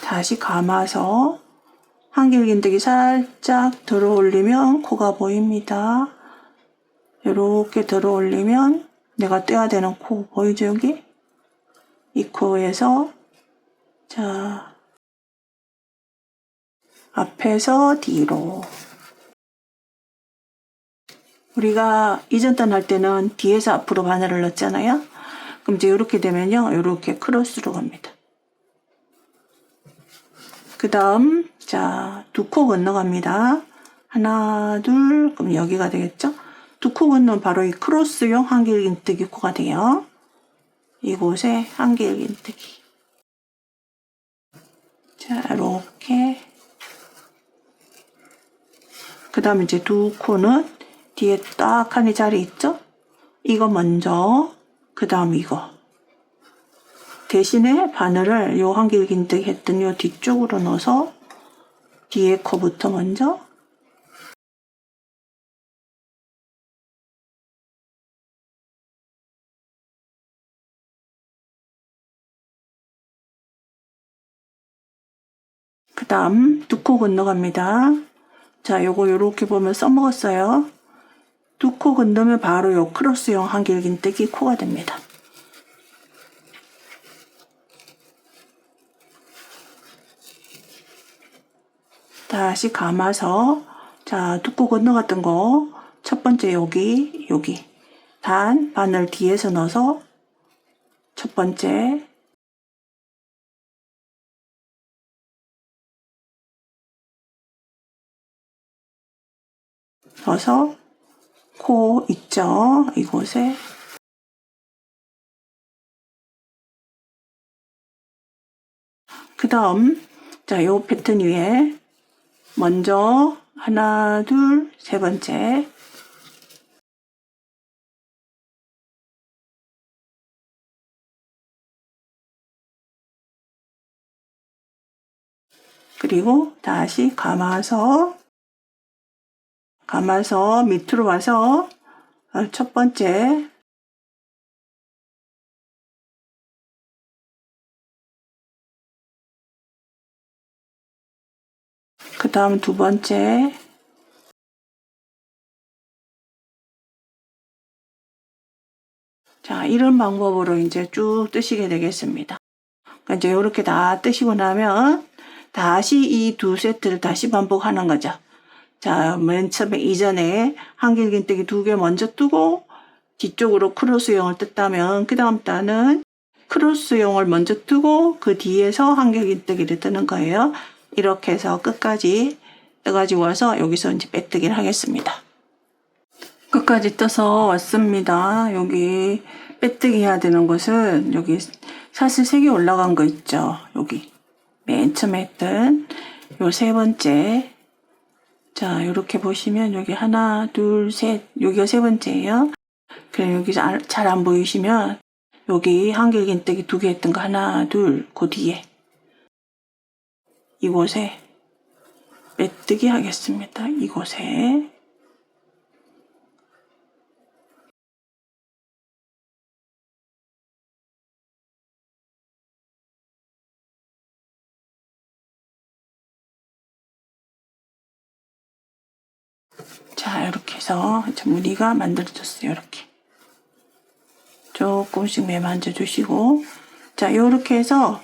다시 감아서 한길긴뜨기 살짝 들어 올리면 코가 보입니다. 이렇게 들어 올리면 내가 떼야 되는 코 보이죠 여기? 이 코에서 자 앞에서 뒤로 우리가 이전단 할 때는 뒤에서 앞으로 바늘을 넣었잖아요. 그럼 이제 이렇게 되면요. 이렇게 크로스로 갑니다. 그 다음 자 두 코 건너갑니다. 하나 둘 그럼 여기가 되겠죠. 두 코 건너면 바로 이 크로스용 한길긴뜨기 코가 돼요. 이곳에 한길긴뜨기. 자 이렇게 그 다음에 이제 두 코는 뒤에 딱 하니 자리 있죠? 이거 먼저 그 다음 이거 대신에 바늘을 요 한길긴뜨기 했던 요 뒤쪽으로 넣어서 뒤에 코부터 먼저 그 다음 두 코 건너갑니다. 자 요거 요렇게 보면 써먹었어요. 두 코 건너면 바로 요 크로스용 한길긴뜨기 코가 됩니다. 다시 감아서 자 두 코 건너갔던 거 첫 번째 여기 단 바늘 뒤에서 넣어서 첫 번째 넣어서 코 있죠 이곳에 그 다음 자 요 패턴 위에 먼저 하나 둘 세 번째 그리고 다시 감아서 밑으로 와서 첫 번째 그 다음 두 번째. 자, 이런 방법으로 이제 쭉 뜨시게 되겠습니다. 그러니까 이제 이렇게 다 뜨시고 나면 다시 이 두 세트를 다시 반복하는 거죠. 자, 맨 처음에 이전에 한길긴뜨기 2개 먼저 뜨고 뒤쪽으로 크로스용을 떴다면 그 다음 단은 크로스용을 먼저 뜨고 그 뒤에서 한길긴뜨기를 뜨는 거예요. 이렇게 해서 끝까지 떠가지고 와서 여기서 이제 빼뜨기를 하겠습니다. 끝까지 떠서 왔습니다. 여기 빼뜨기 해야 되는 곳은 여기 사슬 3개 올라간 거 있죠. 여기 맨 처음에 했던 요 세 번째. 자, 이렇게 보시면 여기 하나, 둘, 셋. 여기가 세 번째예요. 그럼 여기 잘 안 보이시면 여기 한길긴뜨기 2개 했던 거 하나, 둘, 그 뒤에 이곳에 빼뜨기 하겠습니다. 이곳에. 자, 이렇게 해서 무늬가 만들어졌어요. 이렇게. 조금씩 매만져 주시고. 자, 요렇게 해서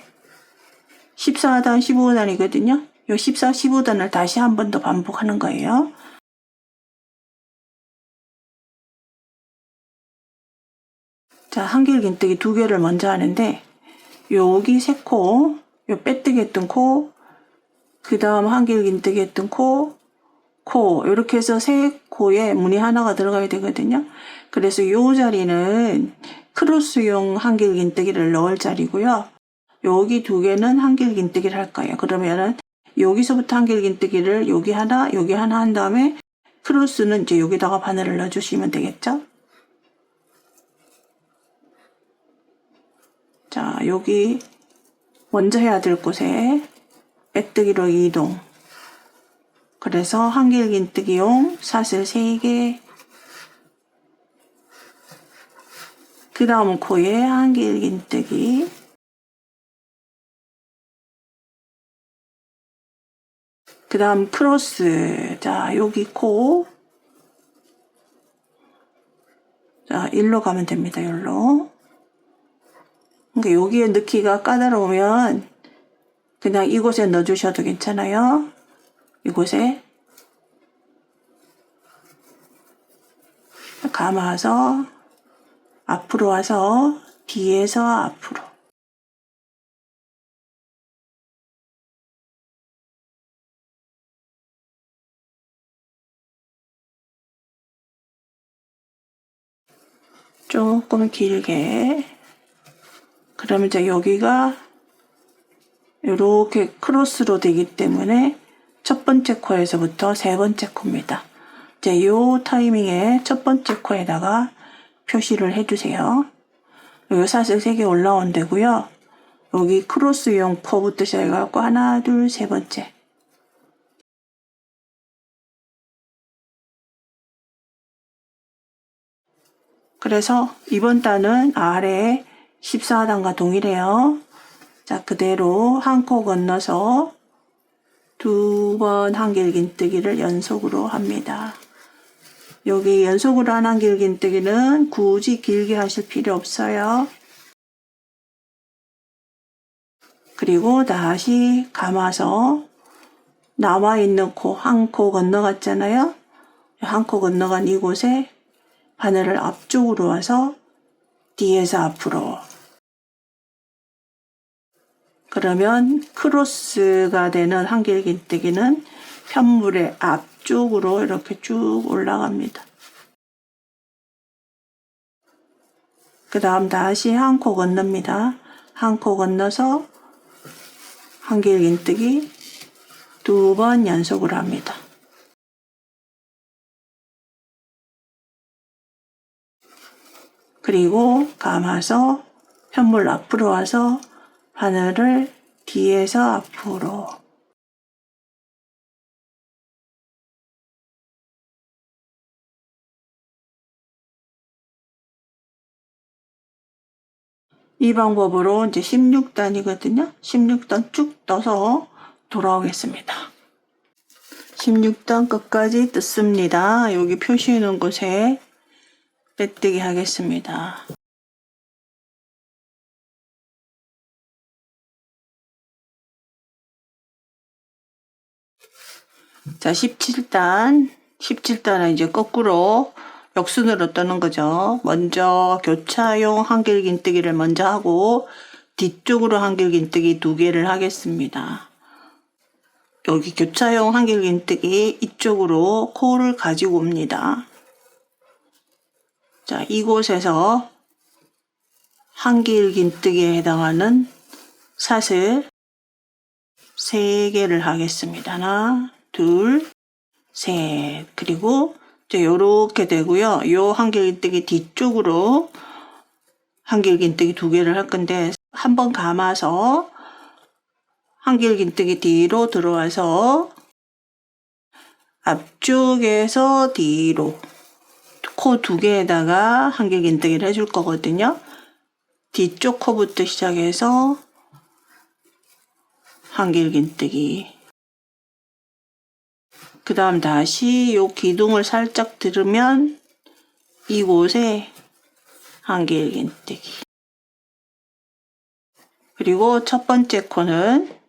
14단, 15단이거든요. 요 14, 15단을 다시 한 번 더 반복하는 거예요. 자, 한길긴뜨기 2개를 먼저 하는데 여기 3코, 요 빼뜨기 했던 코, 그 다음 한길긴뜨기 했던 코, 이렇게 해서 3코에 무늬 하나가 들어가야 되거든요. 그래서 요 자리는 크로스용 한길긴뜨기를 넣을 자리고요. 여기 2개는 한길긴뜨기를 할 거예요. 그러면은 여기서부터 한길긴뜨기를 여기 하나 한 다음에 크로스는 이제 여기다가 바늘을 넣어주시면 되겠죠. 자, 여기 먼저 해야 될 곳에 빼뜨기로 이동. 그래서 한길긴뜨기용 사슬 3개, 그 다음 코에 한길긴뜨기, 그 다음 크로스. 자, 여기 코. 자, 일로 가면 됩니다. 일로. 그러니까 여기에 넣기가 까다로우면 그냥 이곳에 넣어주셔도 괜찮아요. 이곳에. 감아서 앞으로 와서 뒤에서 앞으로. 조금 길게. 그러면 이제 여기가 이렇게 크로스로 되기 때문에 첫 번째 코에서부터 세 번째 코입니다. 이제 요 타이밍에 첫 번째 코에다가 표시를 해주세요. 여기 사슬 3개 올라온 데고요. 여기 크로스용 코부터 시작해갖고 하나, 둘, 세 번째. 그래서 이번 단은 아래에 14단과 동일해요. 자, 그대로 한 코 건너서 2번 한길긴뜨기를 연속으로 합니다. 여기 연속으로 한 한길긴뜨기는 굳이 길게 하실 필요 없어요. 그리고 다시 감아서 남아있는 코, 한 코 건너갔잖아요. 한 코 건너간 이곳에 바늘을 앞쪽으로 와서 뒤에서 앞으로. 그러면 크로스가 되는 한길긴뜨기는 편물의 앞쪽으로 이렇게 쭉 올라갑니다. 그 다음 다시 한 코 건넙니다. 한 코 건너서 한길긴뜨기 2번 연속으로 합니다. 그리고 감아서 편물 앞으로 와서 바늘을 뒤에서 앞으로. 이 방법으로 이제 16단이거든요. 16단 쭉 떠서 돌아오겠습니다. 16단 끝까지 뜯습니다. 여기 표시해 놓은 곳에 빼뜨기 하겠습니다. 자, 17단은 이제 거꾸로 역순으로 뜨는 거죠. 먼저 교차용 한길긴뜨기를 먼저 하고 뒤쪽으로 한길긴뜨기 2개를 하겠습니다. 여기 교차용 한길긴뜨기 이쪽으로 코를 가지고 옵니다. 자, 이곳에서 한길긴뜨기에 해당하는 샷을 3개를 하겠습니다. 하나, 둘, 셋. 그리고 이제 요렇게 되고요. 요 한길긴뜨기 뒤쪽으로 한길긴뜨기 2개를 할 건데 한번 감아서 한길긴뜨기 뒤로 들어와서 앞쪽에서 뒤로 코 2개에다가 한길긴뜨기를 해줄 거거든요. 뒤쪽 코부터 시작해서 한길긴뜨기. 그 다음 다시 요 기둥을 살짝 들으면 이곳에 한길긴뜨기. 그리고 첫 번째 코는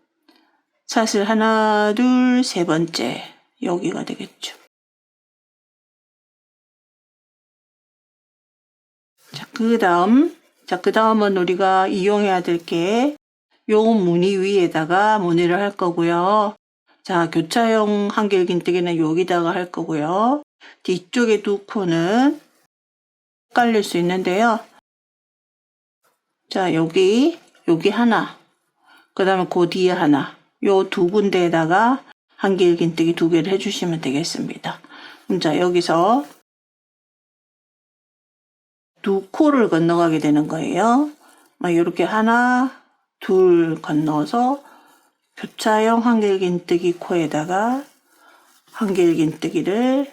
샷을 하나, 둘, 세 번째 여기가 되겠죠. 자, 그 다음은 우리가 이용해야 될 게 요 무늬 위에다가 무늬를 할 거고요. 자, 교차용 한길긴뜨기는 여기다가 할 거고요. 뒤쪽에 2코는 헷갈릴 수 있는데요. 자, 여기 하나, 그 다음에 그 뒤에 하나, 요 2군데에다가 한길긴뜨기 2개를 해주시면 되겠습니다. 자, 여기서 2코를 건너가게 되는 거예요. 이렇게 하나, 둘 건너서 교차용 한길긴뜨기 코에다가 한길긴뜨기를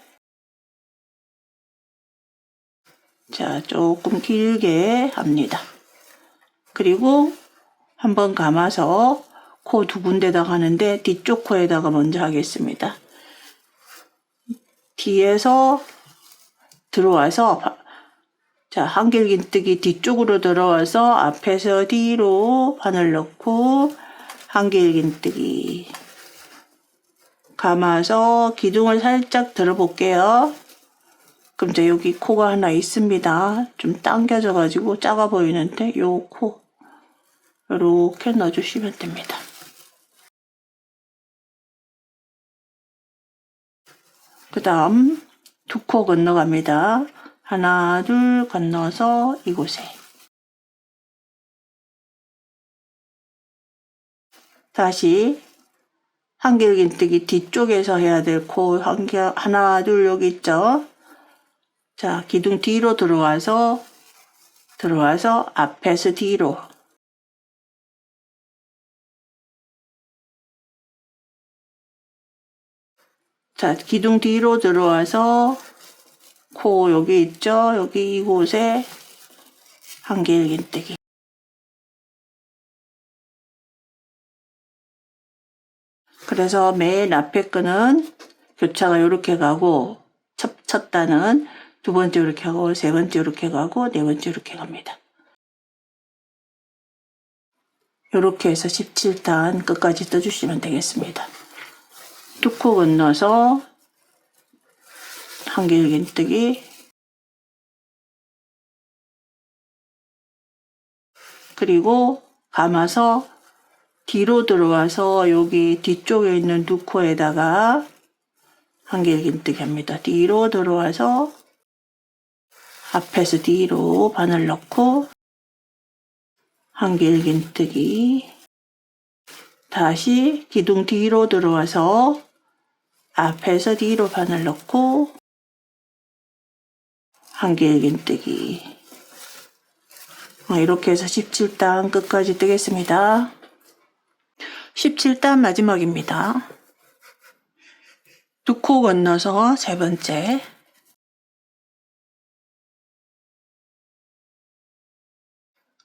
자, 조금 길게 합니다. 그리고 한번 감아서 코 2군데다가 하는데 뒤쪽 코에다가 먼저 하겠습니다. 뒤에서 들어와서 자, 한길긴뜨기 뒤쪽으로 들어와서 앞에서 뒤로 바늘 넣고 한길긴뜨기 감아서 기둥을 살짝 들어볼게요. 그럼 이제 여기 코가 하나 있습니다. 좀 당겨져 가지고 작아 보이는데 요 코 이렇게 넣어주시면 됩니다. 그 다음 2코 건너갑니다. 하나, 둘 건너서 이곳에 다시 한길긴뜨기 뒤쪽에서 해야 될 코 하나, 둘 여기 있죠. 자, 기둥 뒤로 들어와서 앞에서 뒤로 자, 기둥 뒤로 들어와서 코 여기 있죠? 여기 이곳에 한길긴뜨기. 그래서 맨 앞에 거는 교차가 이렇게 가고 첫 단은 두 번째 이렇게 하고 세 번째 이렇게 가고 네 번째 이렇게 갑니다. 이렇게 해서 17단 끝까지 떠주시면 되겠습니다. 2코 건너서 한길긴뜨기 그리고 감아서 뒤로 들어와서 여기 뒤쪽에 있는 2코에다가 한길긴뜨기 합니다. 뒤로 들어와서 앞에서 뒤로 바늘 넣고 한길긴뜨기 다시 기둥 뒤로 들어와서 앞에서 뒤로 바늘 넣고 한길긴뜨기 이렇게 해서 17단 끝까지 뜨겠습니다. 17단 마지막입니다. 2코 건너서 세 번째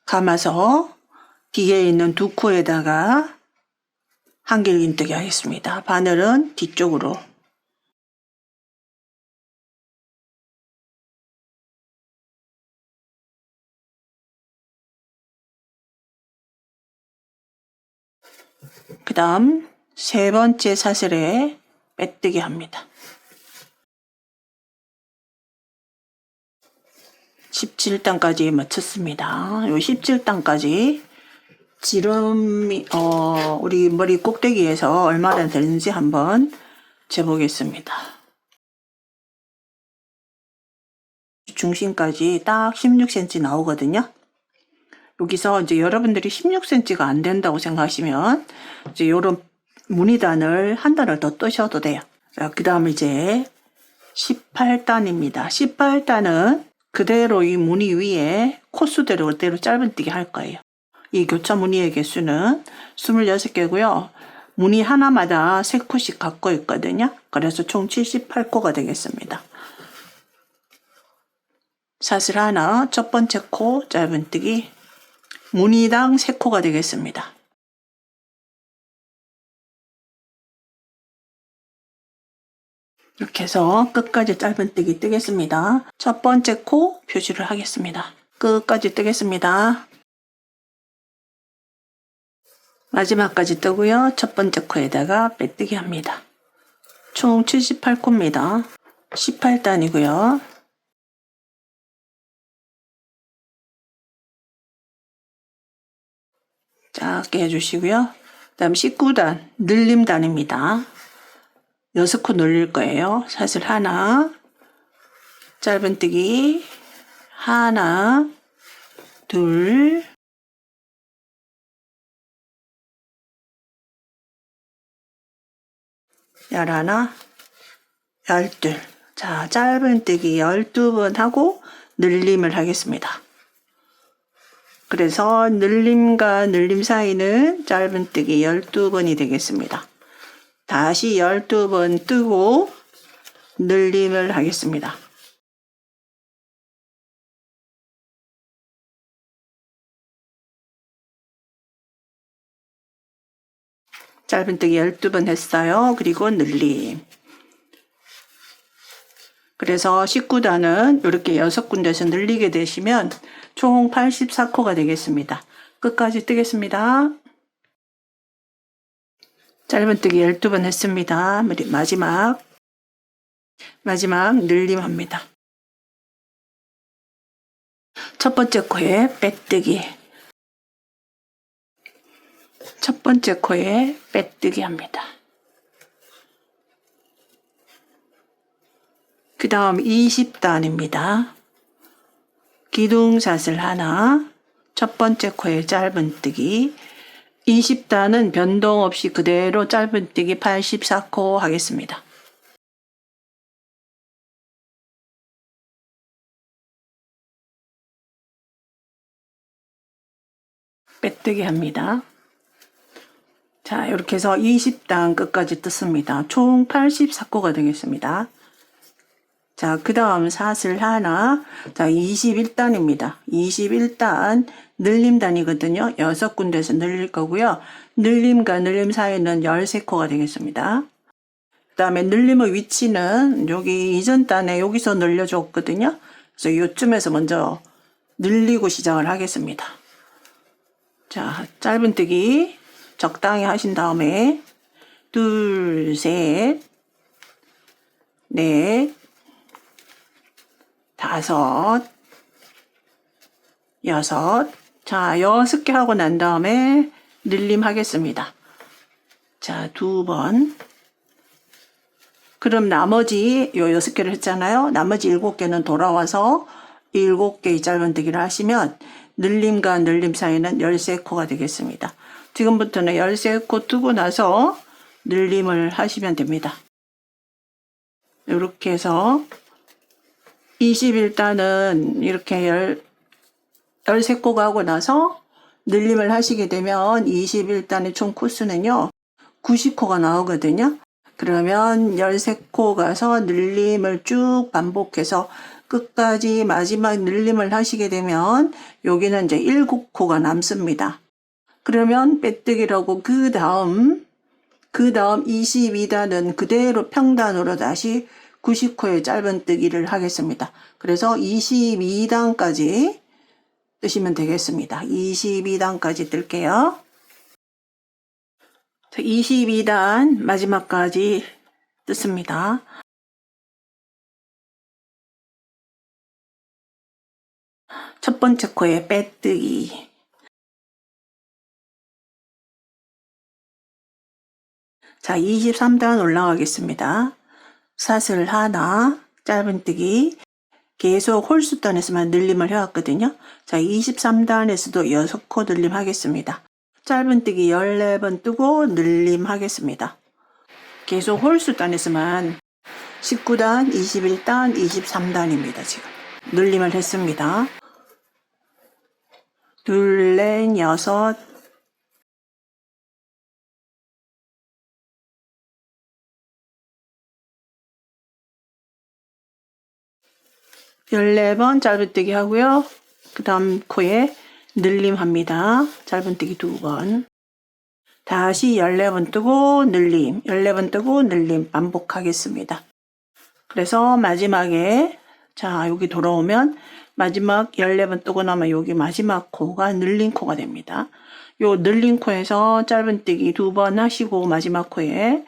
감아서 뒤에 있는 2코에다가 한길긴뜨기 하겠습니다. 바늘은 뒤쪽으로 그 다음 세 번째 사슬에 빼뜨기 합니다. 17단까지 마쳤습니다. 요 17단까지 지름이 우리 머리 꼭대기에서 얼마나 되는지 한번 재보겠습니다. 중심까지 딱 16cm 나오거든요. 여기서 이제 여러분들이 16cm가 안 된다고 생각하시면 이제 요런 무늬단을 한 단을 더 뜨셔도 돼요. 자, 그 다음 이제 18단입니다. 18단은 그대로 이 무늬 위에 코수대로 그대로 짧은뜨기 할 거예요. 이 교차 무늬의 개수는 26개고요. 무늬 하나마다 3코씩 갖고 있거든요. 그래서 총 78코가 되겠습니다. 사슬 하나, 첫 번째 코 짧은뜨기, 무늬당 3코가 되겠습니다. 이렇게 해서 끝까지 짧은뜨기 뜨겠습니다. 첫 번째 코 표시를 하겠습니다. 끝까지 뜨겠습니다. 마지막까지 뜨고요. 첫 번째 코에다가 빼뜨기 합니다. 총 78코입니다. 18단이고요. 작게 해주시고요. 그 다음 19단 늘림단입니다. 6코 늘릴 거예요. 사슬 하나, 짧은뜨기 하나, 둘, 열하나, 열둘. 자, 짧은뜨기 12번 하고 늘림을 하겠습니다. 그래서 늘림과 늘림 사이는 짧은뜨기 12번이 되겠습니다. 다시 12번 뜨고 늘림을 하겠습니다. 짧은뜨기 12번 했어요. 그리고 늘림. 그래서 19단은 이렇게 6군데에서 늘리게 되시면 총 84코가 되겠습니다. 끝까지 뜨겠습니다. 짧은뜨기 12번 했습니다. 마지막 늘림합니다. 첫 번째 코에 빼뜨기. 첫 번째 코에 빼뜨기 합니다. 그 다음 20단입니다. 기둥사슬 하나, 첫 번째 코에 짧은뜨기. 20단은 변동 없이 그대로 짧은뜨기 84코 하겠습니다. 빼뜨기 합니다. 자, 이렇게 해서 20단 끝까지 떴습니다. 총 84코가 되겠습니다. 자, 그 다음 사슬 하나. 자, 21단입니다. 21단 늘림단이거든요. 6군데에서 늘릴 거고요. 늘림과 늘림 사이는 13코가 되겠습니다. 그 다음에 늘림의 위치는 여기 이전 단에 여기서 늘려줬거든요. 그래서 이쯤에서 먼저 늘리고 시작을 하겠습니다. 자, 짧은뜨기 적당히 하신 다음에 둘, 셋, 넷, 다섯, 여섯. 자, 6개 하고 난 다음에 늘림 하겠습니다. 자, 2번. 그럼 나머지 요 6개를 했잖아요. 나머지 7개는 돌아와서 7개의 짧은뜨기를 하시면 늘림과 늘림 사이는 13코가 되겠습니다. 지금부터는 13코 뜨고 나서 늘림을 하시면 됩니다. 이렇게 해서 21단은 이렇게 13코가 하고 나서 늘림을 하시게 되면 21단의 총 코수는요 90코가 나오거든요. 그러면 13코 가서 늘림을 쭉 반복해서 끝까지 마지막 늘림을 하시게 되면 여기는 이제 7코가 남습니다. 그러면 빼뜨기라고 그 다음 22단은 그대로 평단으로 다시 90코의 짧은뜨기를 하겠습니다. 그래서 22단까지 뜨시면 되겠습니다. 22단까지 뜰게요. 22단 마지막까지 뜯습니다. 첫 번째 코에 빼뜨기. 자, 23단 올라가겠습니다. 사슬 하나, 짧은뜨기. 계속 홀수단에서만 늘림을 해왔거든요. 자, 23단에서도 6코 늘림 하겠습니다. 짧은뜨기 14번 뜨고 늘림 하겠습니다. 계속 홀수단에서만 19단, 21단, 23단입니다. 지금 늘림을 했습니다. 둘, 넷, 여섯, (14번) 짧은뜨기 하고요. 그 다음 코에 늘림합니다. 짧은뜨기 2번. 다시 14번 뜨고 늘림, 14번 뜨고 늘림 반복하겠습니다. 그래서 마지막에 자, 여기 돌아오면 마지막 14번 뜨고 나면 여기 마지막 코가 늘린 코가 됩니다. 요 늘린 코에서 짧은뜨기 2번 하시고 마지막 코에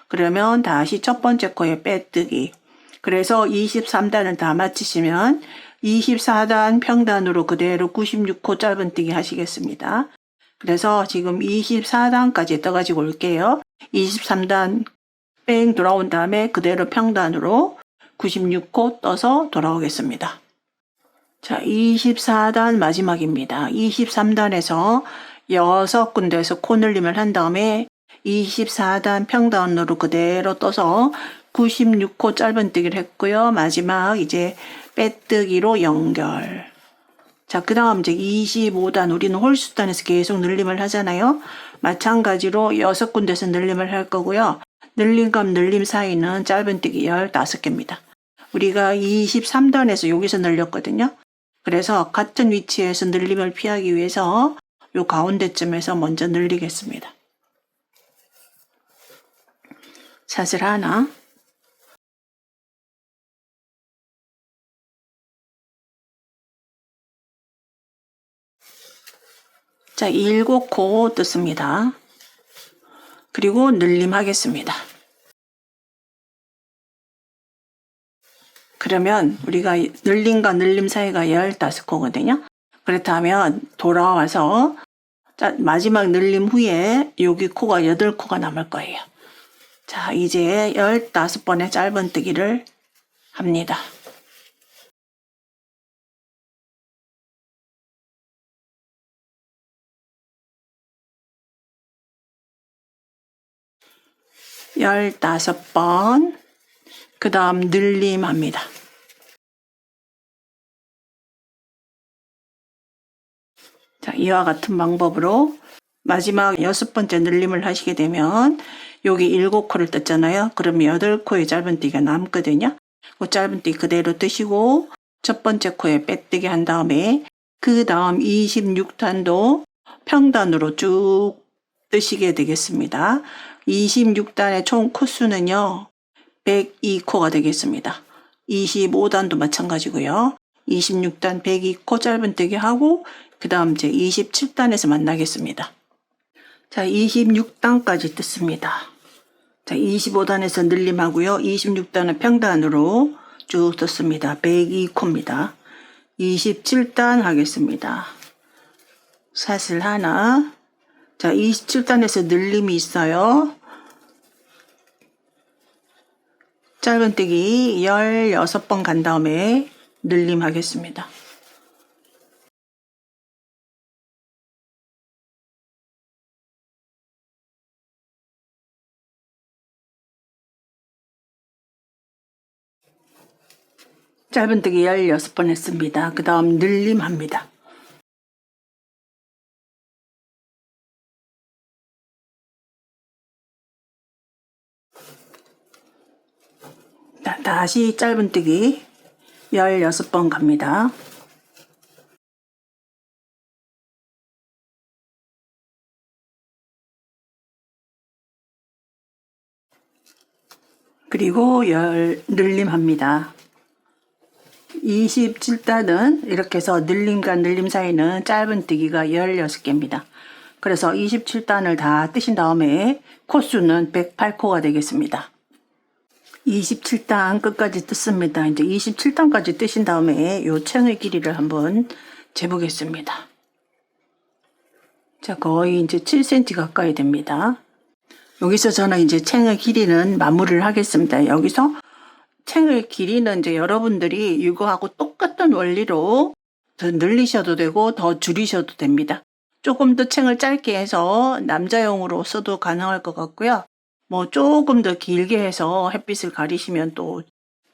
그러면 다시 첫 번째 코에 빼뜨기. 그래서 23단을 다 마치시면 24단 평단으로 그대로 96코 짧은뜨기 하시겠습니다. 그래서 지금 24단까지 떠가지고 올게요. 23단 뺑 돌아온 다음에 그대로 평단으로 96코 떠서 돌아오겠습니다. 자, 24단 마지막입니다. 23단에서 6군데에서 코 늘림을 한 다음에 24단 평단으로 그대로 떠서 96코 짧은뜨기를 했고요. 마지막 이제 빼뜨기로 연결. 자, 그 다음 이제 25단 우리는 홀수단에서 계속 늘림을 하잖아요. 마찬가지로 6군데에서 늘림을 할 거고요. 늘림과 늘림 사이는 짧은뜨기 15개입니다. 우리가 23단에서 여기서 늘렸거든요. 그래서 같은 위치에서 늘림을 피하기 위해서 요 가운데쯤에서 먼저 늘리겠습니다. 사슬 하나, 자, 7코 뜯습니다. 그리고 늘림 하겠습니다. 그러면 우리가 늘림과 늘림 사이가 15코거든요. 그렇다면 돌아와서 마지막 늘림 후에 여기 코가 8코가 남을 거예요. 자, 이제 15번의 짧은뜨기를 합니다. (15번) 그 다음 늘림합니다. 자, 이와 같은 방법으로 마지막 6번째 늘림을 하시게 되면 여기 7코를 떴잖아요. 그러면 8코의 짧은뜨기가 남거든요. 그 짧은뜨기 그대로 뜨시고 첫 번째 코에 빼뜨기 한 다음에 그 다음 26단도 평단으로 쭉 뜨시게 되겠습니다. 26단의 총 코수는요 102코가 되겠습니다. 25단도 마찬가지고요. 26단 102코 짧은뜨기 하고 그 다음 이제 27단에서 만나겠습니다. 자, 26단까지 뜯습니다. 자, 25단에서 늘림하고요. 26단은 평단으로 쭉 뜯습니다. 102코입니다. 27단 하겠습니다. 사슬 하나. 자, 27단에서 늘림이 있어요. 짧은뜨기 16번 간 다음에 늘림 하겠습니다. 짧은뜨기 16번 했습니다. 그 다음 늘림합니다. 다시 짧은뜨기 16번 갑니다. 그리고 늘림합니다. 27단은 이렇게 해서 늘림과 늘림 사이는 짧은뜨기가 16개입니다. 그래서 27단을 다 뜨신 다음에 코수는 108코가 되겠습니다. 27단 끝까지 뜯습니다. 이제 27단까지 뜨신 다음에 요 챙의 길이를 한번 재보겠습니다. 자, 거의 이제 7cm 가까이 됩니다. 여기서 저는 이제 챙의 길이는 마무리를 하겠습니다. 여기서 챙의 길이는 이제 여러분들이 이거하고 똑같은 원리로 더 늘리셔도 되고 더 줄이셔도 됩니다. 조금 더 챙을 짧게 해서 남자용으로 써도 가능할 것 같고요. 뭐 조금 더 길게 해서 햇빛을 가리시면 또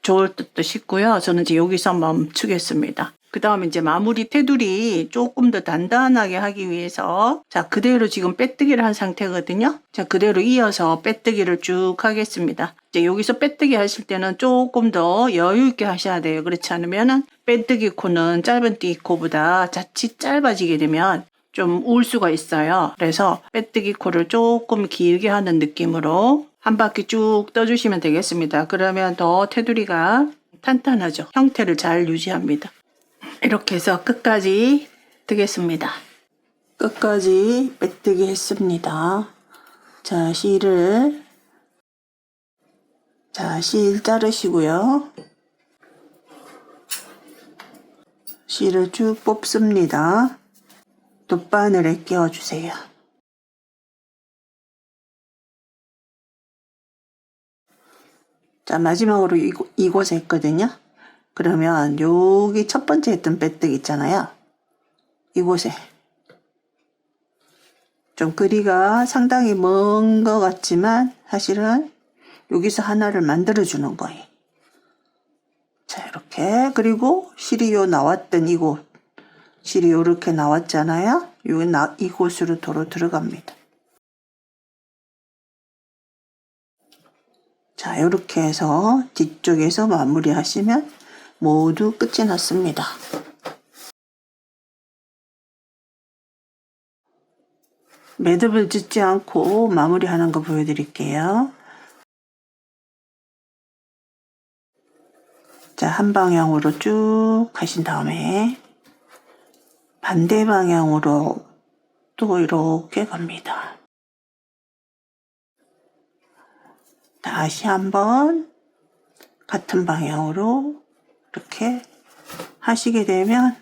좋을 듯도 싶고요. 저는 이제 여기서 멈추겠습니다. 그 다음에 이제 마무리 테두리 조금 더 단단하게 하기 위해서 자, 그대로 지금 빼뜨기를 한 상태거든요. 자, 그대로 이어서 빼뜨기를 쭉 하겠습니다. 이제 여기서 빼뜨기 하실 때는 조금 더 여유 있게 하셔야 돼요. 그렇지 않으면은 빼뜨기 코는 짧은뜨기 코보다 자칫 짧아지게 되면 좀 울 수가 있어요. 그래서 빼뜨기 코를 조금 길게 하는 느낌으로 한 바퀴 쭉 떠주시면 되겠습니다. 그러면 더 테두리가 탄탄하죠. 형태를 잘 유지합니다. 이렇게 해서 끝까지 뜨겠습니다. 끝까지 빼뜨기 했습니다. 자, 실 자르시고요. 실을 쭉 뽑습니다. 돗바늘에 끼워주세요. 자, 마지막으로 이곳에 있거든요. 그러면 여기 첫 번째 했던 빼뜨기 있잖아요. 이곳에 좀 거리가 상당히 먼 것 같지만 사실은 여기서 하나를 만들어 주는 거예요. 자, 이렇게. 그리고 실이 요 나왔던 이곳, 실이 요렇게 나왔잖아요. 이곳으로 도로 들어갑니다. 자, 이렇게 해서 뒤쪽에서 마무리 하시면 모두 끝이 났습니다. 매듭을 짓지 않고 마무리하는 거 보여드릴게요. 자, 한 방향으로 쭉 하신 다음에 반대 방향으로 또 이렇게 갑니다. 다시 한번 같은 방향으로 이렇게 하시게 되면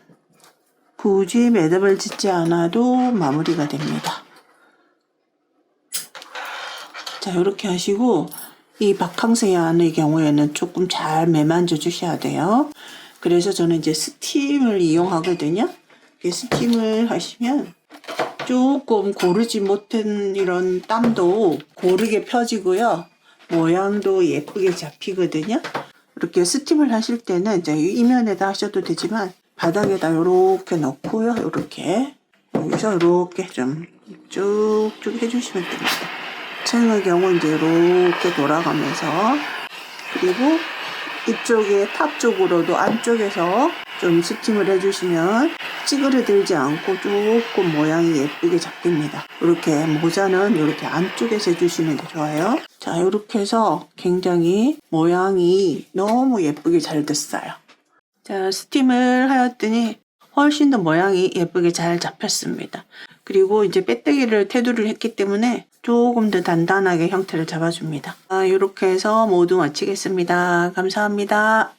굳이 매듭을 짓지 않아도 마무리가 됩니다. 자, 이렇게 하시고 이 박항세안의 경우에는 조금 잘 매만져 주셔야 돼요. 그래서 저는 이제 스팀을 이용하거든요. 스팀을 하시면 조금 고르지 못한 이런 땀도 고르게 펴지고요. 모양도 예쁘게 잡히거든요. 이렇게 스팀을 하실 때는 이제 이면에다 하셔도 되지만 바닥에다 이렇게 넣고요. 이렇게 여기서 이렇게 좀 쭉쭉 해주시면 됩니다. 챙의 경우 이제 이렇게 돌아가면서 그리고 이쪽에 탑 쪽으로도 안쪽에서 좀 스팀을 해주시면 찌그러들지 않고 조금 모양이 예쁘게 잡힙니다. 이렇게 모자는 이렇게 안쪽에서 해주시는 게 좋아요. 자, 이렇게 해서 굉장히 모양이 너무 예쁘게 잘 됐어요. 자, 스팀을 하였더니 훨씬 더 모양이 예쁘게 잘 잡혔습니다. 그리고 이제 빼뜨기를 테두리를 했기 때문에 조금 더 단단하게 형태를 잡아줍니다. 이렇게 해서 모두 마치겠습니다. 감사합니다.